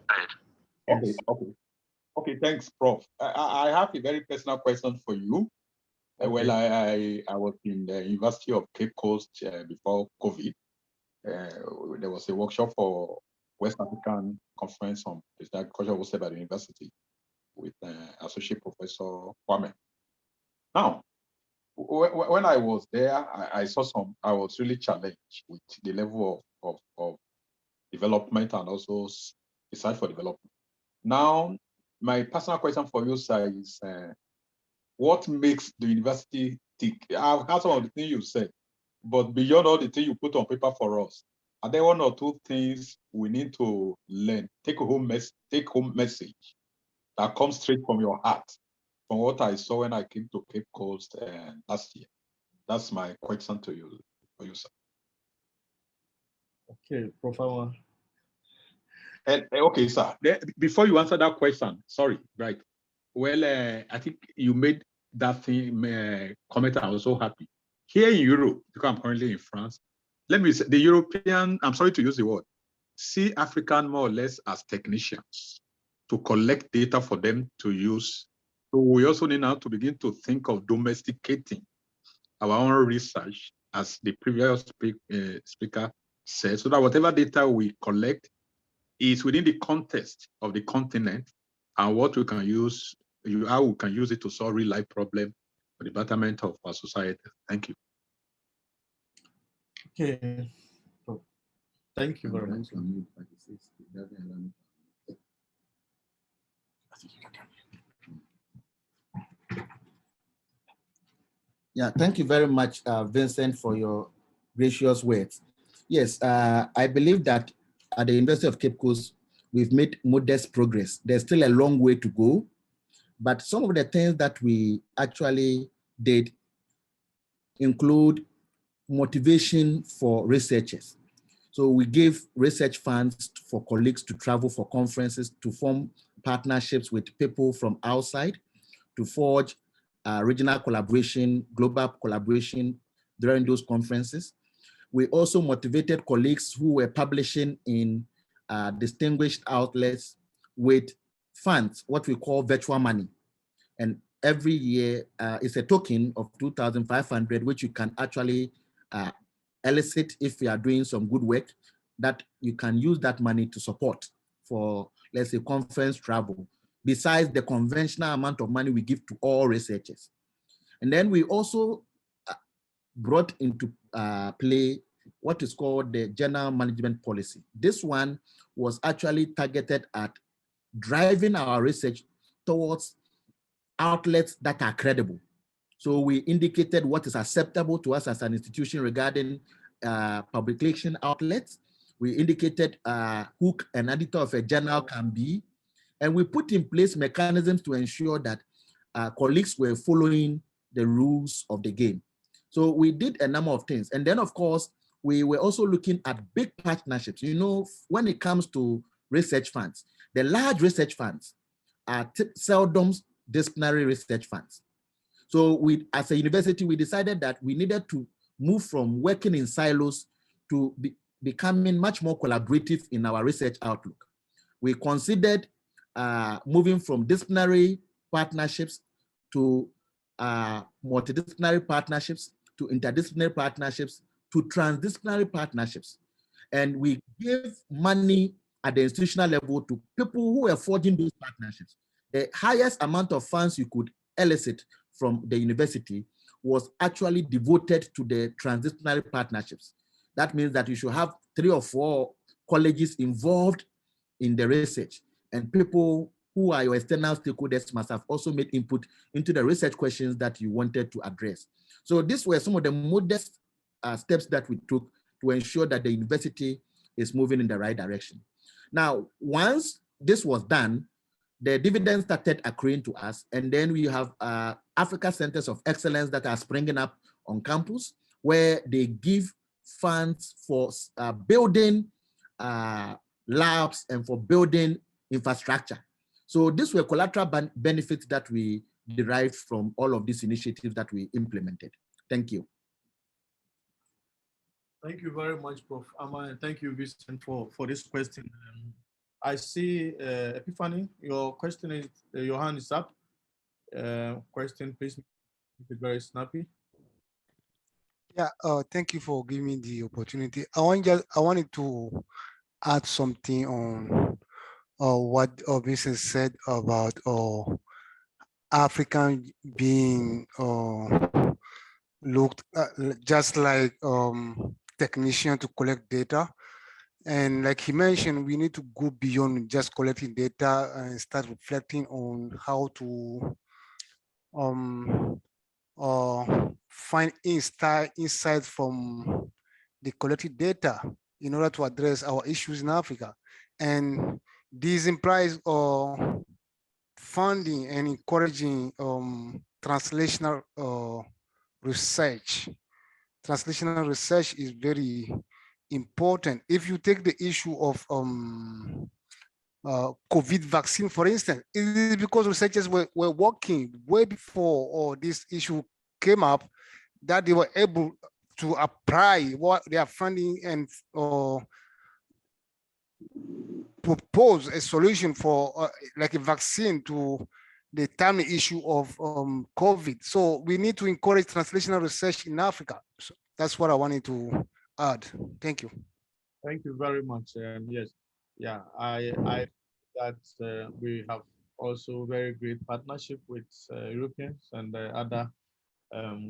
Okay, okay. Okay, thanks, Prof. I have a very personal question for you. Okay. Well, I was in the University of Cape Coast before COVID. There was a workshop for West African Conference on Agriculture hosted by the university with Associate Professor Kwame. Now, when I was there, I saw I was really challenged with the level of development and also research for development. Now, my personal question for you, sir, is what makes the university tick? I've heard some of the things you said, but beyond all the things you put on paper for us, are there one or two things we need to learn, take home message that comes straight from your heart, from what I saw when I came to Cape Coast last year? That's my question to you, sir. Okay, Professor. Okay, sir. Before you answer that question, sorry, right? Well, I think you made that thing comment. I'm also happy. Here in Europe, because I'm currently in France, let me say the European, I'm sorry to use the word, see African more or less as technicians to collect data for them to use. So we also need now to begin to think of domesticating our own research, as the previous speaker said, so that whatever data we collect is within the context of the continent and what we can use, how we can use it to solve real life problems for the betterment of our society. Thank you. Okay. Thank you very much. Yeah, thank you very much, Vincent, for your gracious words. Yes, I believe that at the University of Cape Coast, we've made modest progress. There's still a long way to go, but some of the things that we actually did include motivation for researchers. So we gave research funds for colleagues to travel for conferences, to form partnerships with people from outside, to forge regional collaboration, global collaboration during those conferences. We also motivated colleagues who were publishing in distinguished outlets with funds, what we call virtual money. And every year it's a token of 2,500, which you can actually elicit if you are doing some good work, that you can use that money to support for let's say, conference travel, besides the conventional amount of money we give to all researchers. And then we also brought into play what is called the general management policy. This one was actually targeted at driving our research towards outlets that are credible. So we indicated what is acceptable to us as an institution regarding publication outlets. We indicated who an editor of a journal can be, and we put in place mechanisms to ensure that colleagues were following the rules of the game. So we did a number of things. And then, of course, we were also looking at big partnerships. You know, when it comes to research funds, the large research funds are seldom disciplinary research funds. So we, as a university, we decided that we needed to move from working in silos to becoming much more collaborative in our research outlook. We considered moving from disciplinary partnerships to multidisciplinary partnerships, to interdisciplinary partnerships, to transdisciplinary partnerships. And we gave money at the institutional level to people who were forging those partnerships. The highest amount of funds you could elicit from the university was actually devoted to the transdisciplinary partnerships. That means that you should have 3 or 4 colleges involved in the research, and people who are your external stakeholders must have also made input into the research questions that you wanted to address. So these were some of the modest steps that we took to ensure that the university is moving in the right direction. Now, once this was done, the dividends started accruing to us, and then we have Africa Centers of Excellence that are springing up on campus, where they give funds for building labs and for building infrastructure. So these were collateral benefits that we derived from all of these initiatives that we implemented. Thank you. Thank you very much, Prof. Ama, and thank you, Vincent, for this question. I see Epiphany, your question is, your hand is up. Question, please, make it very snappy. Yeah, thank you for giving me the opportunity. I wanted to add something on what Vincent said about African being looked just like technician to collect data. And like he mentioned, we need to go beyond just collecting data and start reflecting on how to find insights from the collected data in order to address our issues in Africa. And this implies funding and encouraging translational research. Translational research is very important. If you take the issue of COVID vaccine, for instance, it is because researchers were working way before this issue came up that they were able to apply what they are funding and propose a solution for like a vaccine to the timely issue of COVID. So we need to encourage translational research in Africa. So that's what I wanted to add. Thank you. Thank you very much. Yes, yeah, I that we have also very great partnership with Europeans and other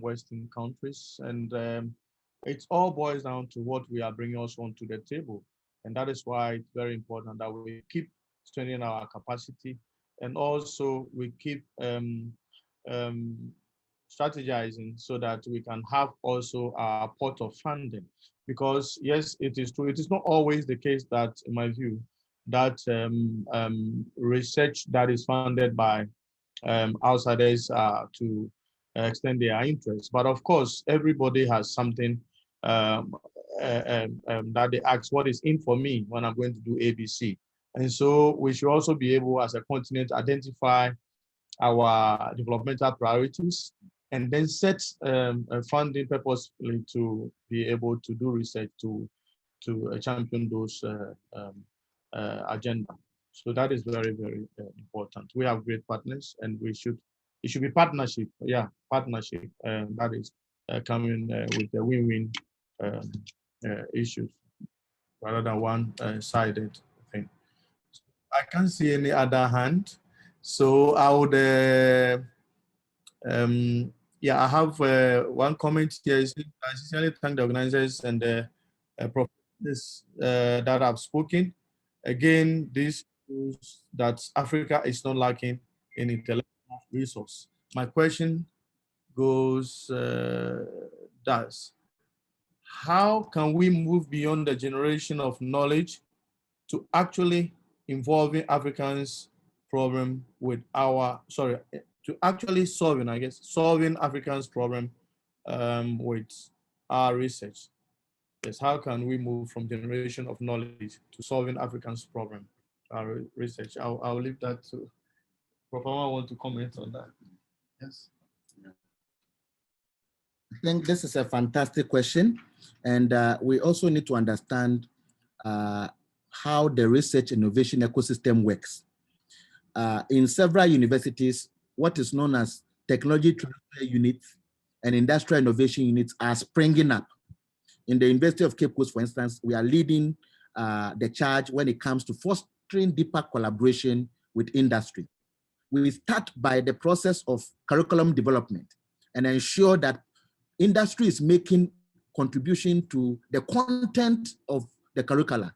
Western countries, and it all boils down to what we are bringing also onto the table, and that is why it's very important that we keep strengthening our capacity, and also we keep strategizing so that we can have also our pot of funding. Because yes, it is true, it is not always the case that, in my view, that research that is funded by outsiders to extend their interest. But of course, everybody has something that they ask, what is in for me when I'm going to do ABC? And so we should also be able, as a continent, identify our developmental priorities and then set funding purposefully to be able to do research to champion those agenda. So that is very, very important. We have great partners, and it should be partnership. Yeah, partnership. That is coming with the win-win issues rather than one-sided thing. I can't see any other hand. So I would, yeah, I have one comment here. I sincerely thank the organizers and the professors that have spoken. Again, this shows that Africa is not lacking in intellectual resource. My question goes, how can we move beyond the generation of knowledge to actually involving Africans' problem with our, sorry, to actually solving, I guess, solving Africans' problem with our research? Yes, how can we move from generation of knowledge to solving Africans' problem? Our research. I'll leave that to Professor. I want to comment on that. Yes. I think this is a fantastic question. And we also need to understand how the research innovation ecosystem works. In several universities, what is known as technology transfer units and industrial innovation units are springing up. In the University of Cape Coast, for instance, we are leading the charge when it comes to fostering deeper collaboration with industry. We start by the process of curriculum development and ensure that industry is making contribution to the content of the curricula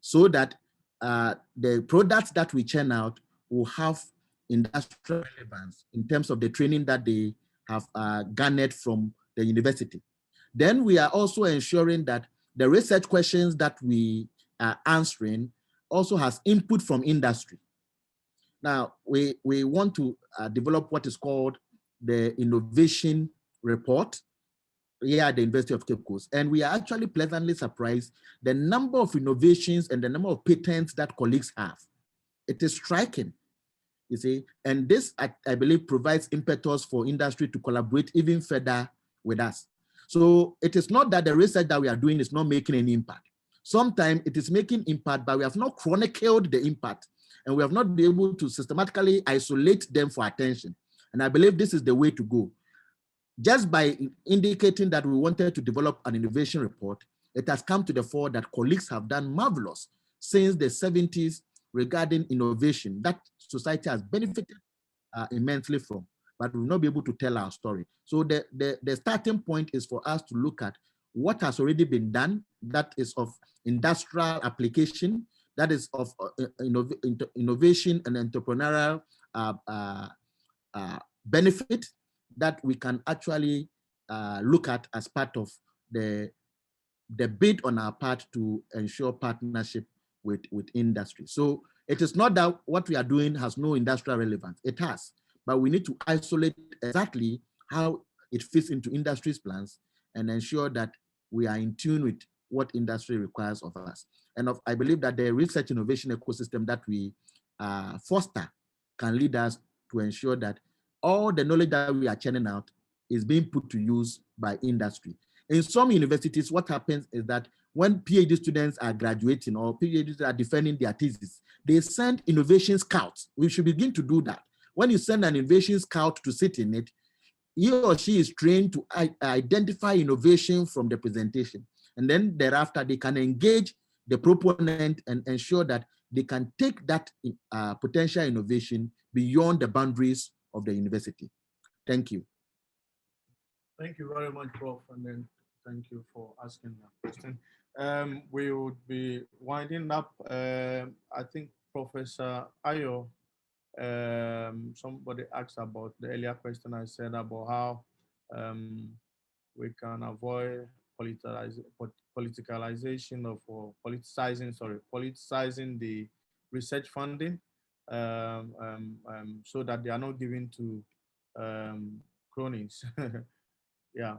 so that the products that we churn out will have industrial relevance in terms of the training that they have garnered from the university. Then we are also ensuring that the research questions that we are answering also has input from industry. Now, we want to develop what is called the innovation report here at the University of Cape Coast. And we are actually pleasantly surprised the number of innovations and the number of patents that colleagues have. It is striking, you see, and this, I believe, provides impetus for industry to collaborate even further with us. So it is not that the research that we are doing is not making any impact. Sometimes it is making impact, but we have not chronicled the impact, and we have not been able to systematically isolate them for attention. And I believe this is the way to go. Just by indicating that we wanted to develop an innovation report, it has come to the fore that colleagues have done marvelous since the 70s regarding innovation that society has benefited immensely from, but we will not be able to tell our story. So the starting point is for us to look at what has already been done that is of industrial application, that is of innovation and entrepreneurial benefit that we can actually look at as part of the bid on our part to ensure partnership with industry. So it is not that what we are doing has no industrial relevance. It has, but we need to isolate exactly how it fits into industry's plans and ensure that we are in tune with what industry requires of us. And I believe that the research innovation ecosystem that we foster can lead us to ensure that all the knowledge that we are churning out is being put to use by industry. In some universities, what happens is that when PhD students are graduating or PhD students are defending their thesis, they send innovation scouts. We should begin to do that. When you send an innovation scout to sit in it, he or she is trained to identify innovation from the presentation. And then thereafter, they can engage the proponent and ensure that they can take that potential innovation beyond the boundaries of the university. Thank you. Thank you very much, Prof. And then thank you for asking that question. We would be winding up. I think Professor Ayo, somebody asked about the earlier question I said about how we can avoid politicalization of, or politicizing the research funding so that they are not given to cronies. Yeah,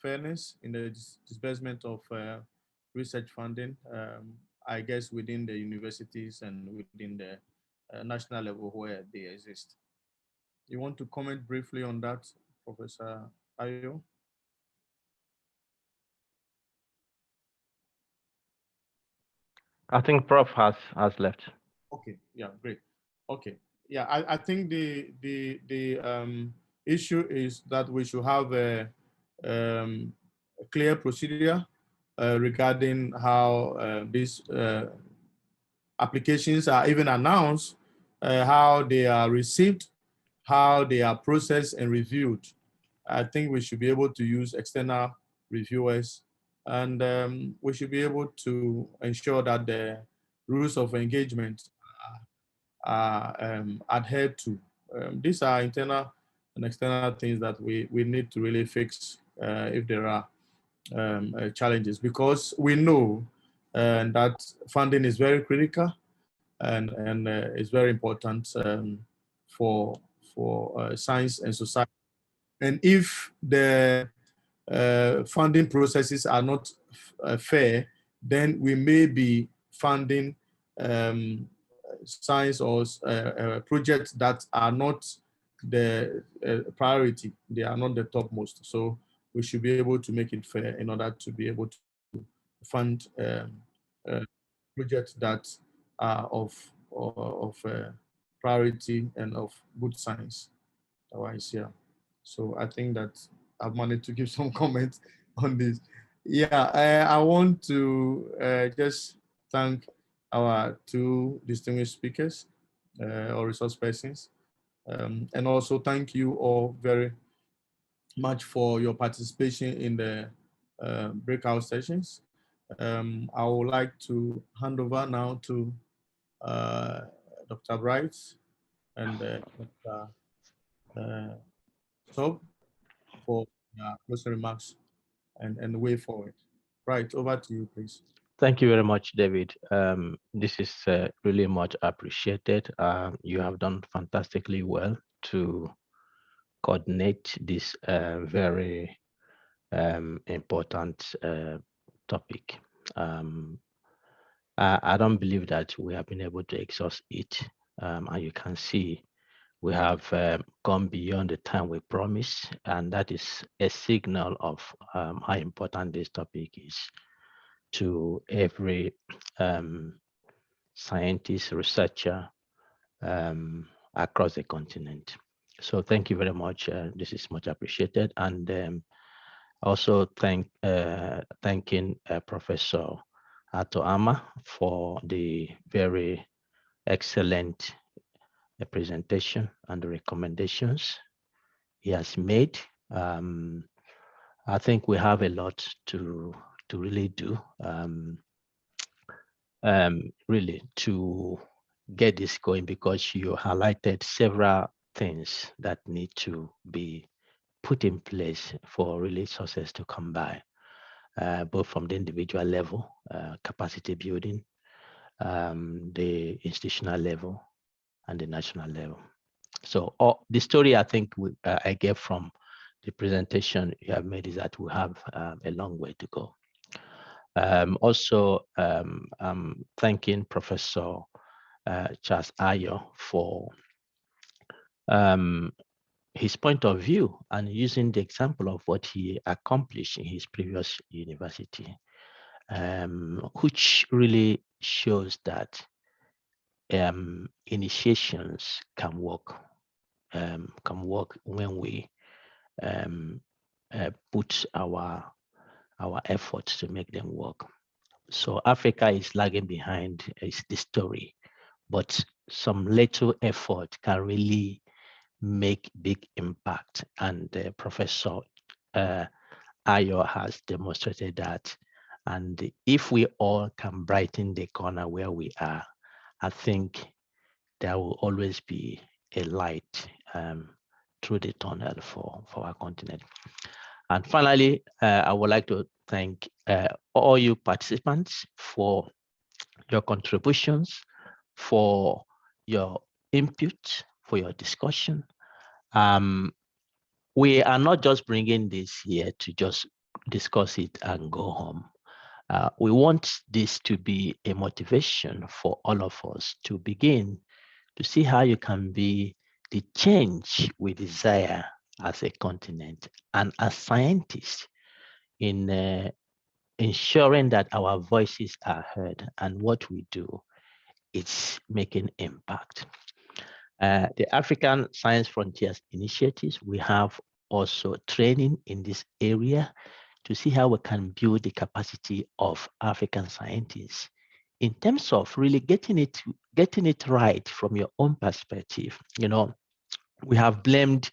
fairness in the disbursement of research funding, I guess within the universities and within the national level where they exist. You want to comment briefly on that, Professor Ayo? I think Prof has left. Okay, yeah, great. Okay, yeah, I think the issue is that we should have a clear procedure regarding how this applications are even announced, how they are received, how they are processed and reviewed. I think we should be able to use external reviewers, and we should be able to ensure that the rules of engagement are adhered to. These are internal and external things that we need to really fix if there are challenges, because we know that funding is very critical and is very important for science and society. And if the funding processes are not fair, then we may be funding science or projects that are not the priority. They are not the topmost. So we should be able to make it fair in order to be able to fund projects that are of priority and of good science. Otherwise, yeah. So I think that I've managed to give some comments on this. Yeah, I want to just thank our two distinguished speakers or resource persons. And also thank you all very much for your participation in the breakout sessions. I would like to hand over now to Dr. Bright and Dr. Sob for closing remarks and the way forward. Right, over to you, please. Thank you very much, David. This is really much appreciated. You have done fantastically well to coordinate this very important topic. I don't believe that we have been able to exhaust it. And you can see we have gone beyond the time we promised, and that is a signal of how important this topic is to every scientist, researcher across the continent. So thank you very much. This is much appreciated. And also thanking Professor Atoama for the very excellent presentation and the recommendations he has made. I think we have a lot to really do, really to get this going, because you highlighted several things that need to be put in place for really success to come by, both from the individual level, capacity building, the institutional level, and the national level. So the story I think I get from the presentation you have made is that we have a long way to go. Also, I'm thanking Professor Charles Ayo for his point of view and using the example of what he accomplished in his previous university, which really shows that initiations can work when we put our efforts to make them work. So Africa is lagging behind is the story, but some little effort can really make big impact. And Professor Ayo has demonstrated that. And if we all can brighten the corner where we are, I think there will always be a light through the tunnel for our continent. And finally, I would like to thank all you participants for your contributions, for your input, for your discussion. We are not just bringing this here to just discuss it and go home. We want this to be a motivation for all of us to begin to see how you can be the change we desire as a continent and as scientists in ensuring that our voices are heard and what we do is making impact. The African Science Frontiers Initiatives, we have also training in this area to see how we can build the capacity of African scientists in terms of really getting it right from your own perspective, we have blamed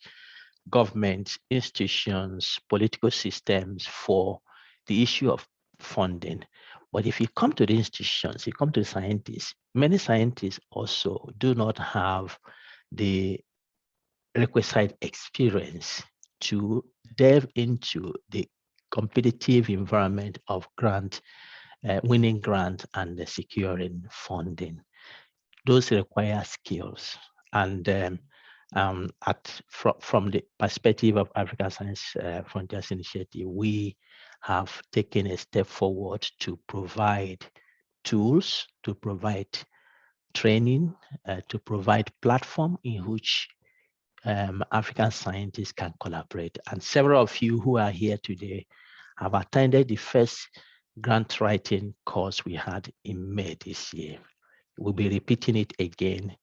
government, institutions, political systems for the issue of funding. But if you come to the institutions, you come to the scientists, many scientists also do not have the requisite experience to delve into the competitive environment of winning grant and securing funding. Those require skills. And from the perspective of African Science Frontiers Initiative, we have taken a step forward to provide tools, to provide training, to provide platform in which African scientists can collaborate. And several of you who are here today have attended the first grant writing course we had in May this year. We'll be repeating it again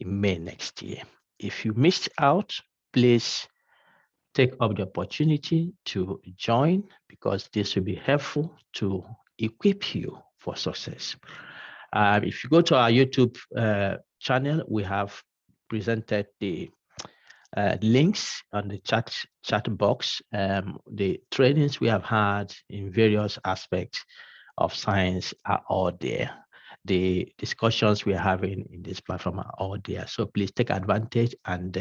in May next year. If you missed out, please take up the opportunity to join, because this will be helpful to equip you for success. If you go to our YouTube channel, we have presented the links on the chat box. The trainings we have had in various aspects of science are all there. The discussions we are having in this platform are all there. So please take advantage and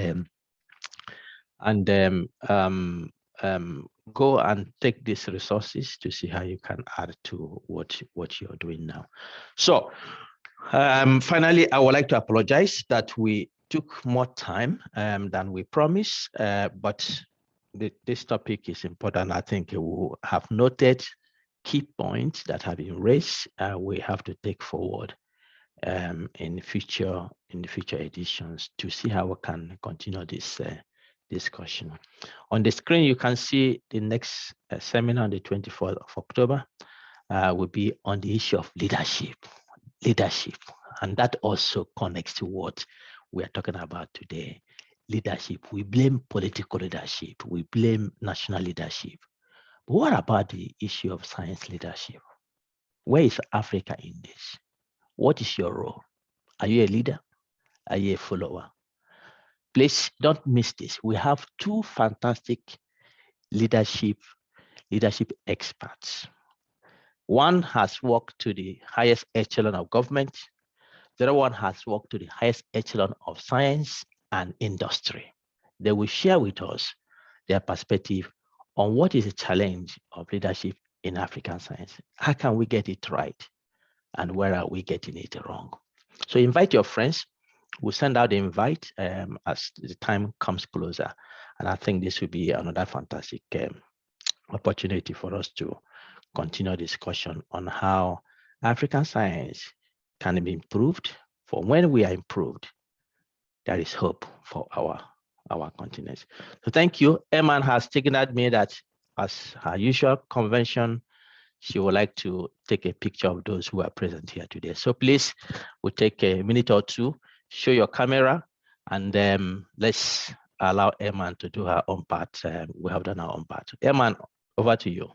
go and take these resources to see how you can add to what you're doing now. So finally, I would like to apologize that we took more time than we promised, but this topic is important. I think we have noted key points that have been raised. We have to take forward in the future editions to see how we can continue this discussion. On the screen, you can see the next seminar on the 24th of October will be on the issue of leadership, and that also connects to what we are talking about today. Leadership. We blame political leadership. We blame national leadership. But what about the issue of science leadership? Where is Africa in this? What is your role? Are you a leader? Are you a follower? Please don't miss this. We have two fantastic leadership experts. One has worked to the highest echelon of government. The other one has worked to the highest echelon of science and industry. They will share with us their perspective on what is the challenge of leadership in African science. How can we get it right? And where are we getting it wrong? So invite your friends. We'll send out the invite as the time comes closer. And I think this will be another fantastic opportunity for us to continue discussion on how African science can be improved. For when we are improved, there is hope for our continent. So thank you. Eman has taken at me that, as her usual convention, she would like to take a picture of those who are present here today. So please, we'll take a minute or two, show your camera, and let's allow Eman to do her own part. We have done our own part. Eman, over to you.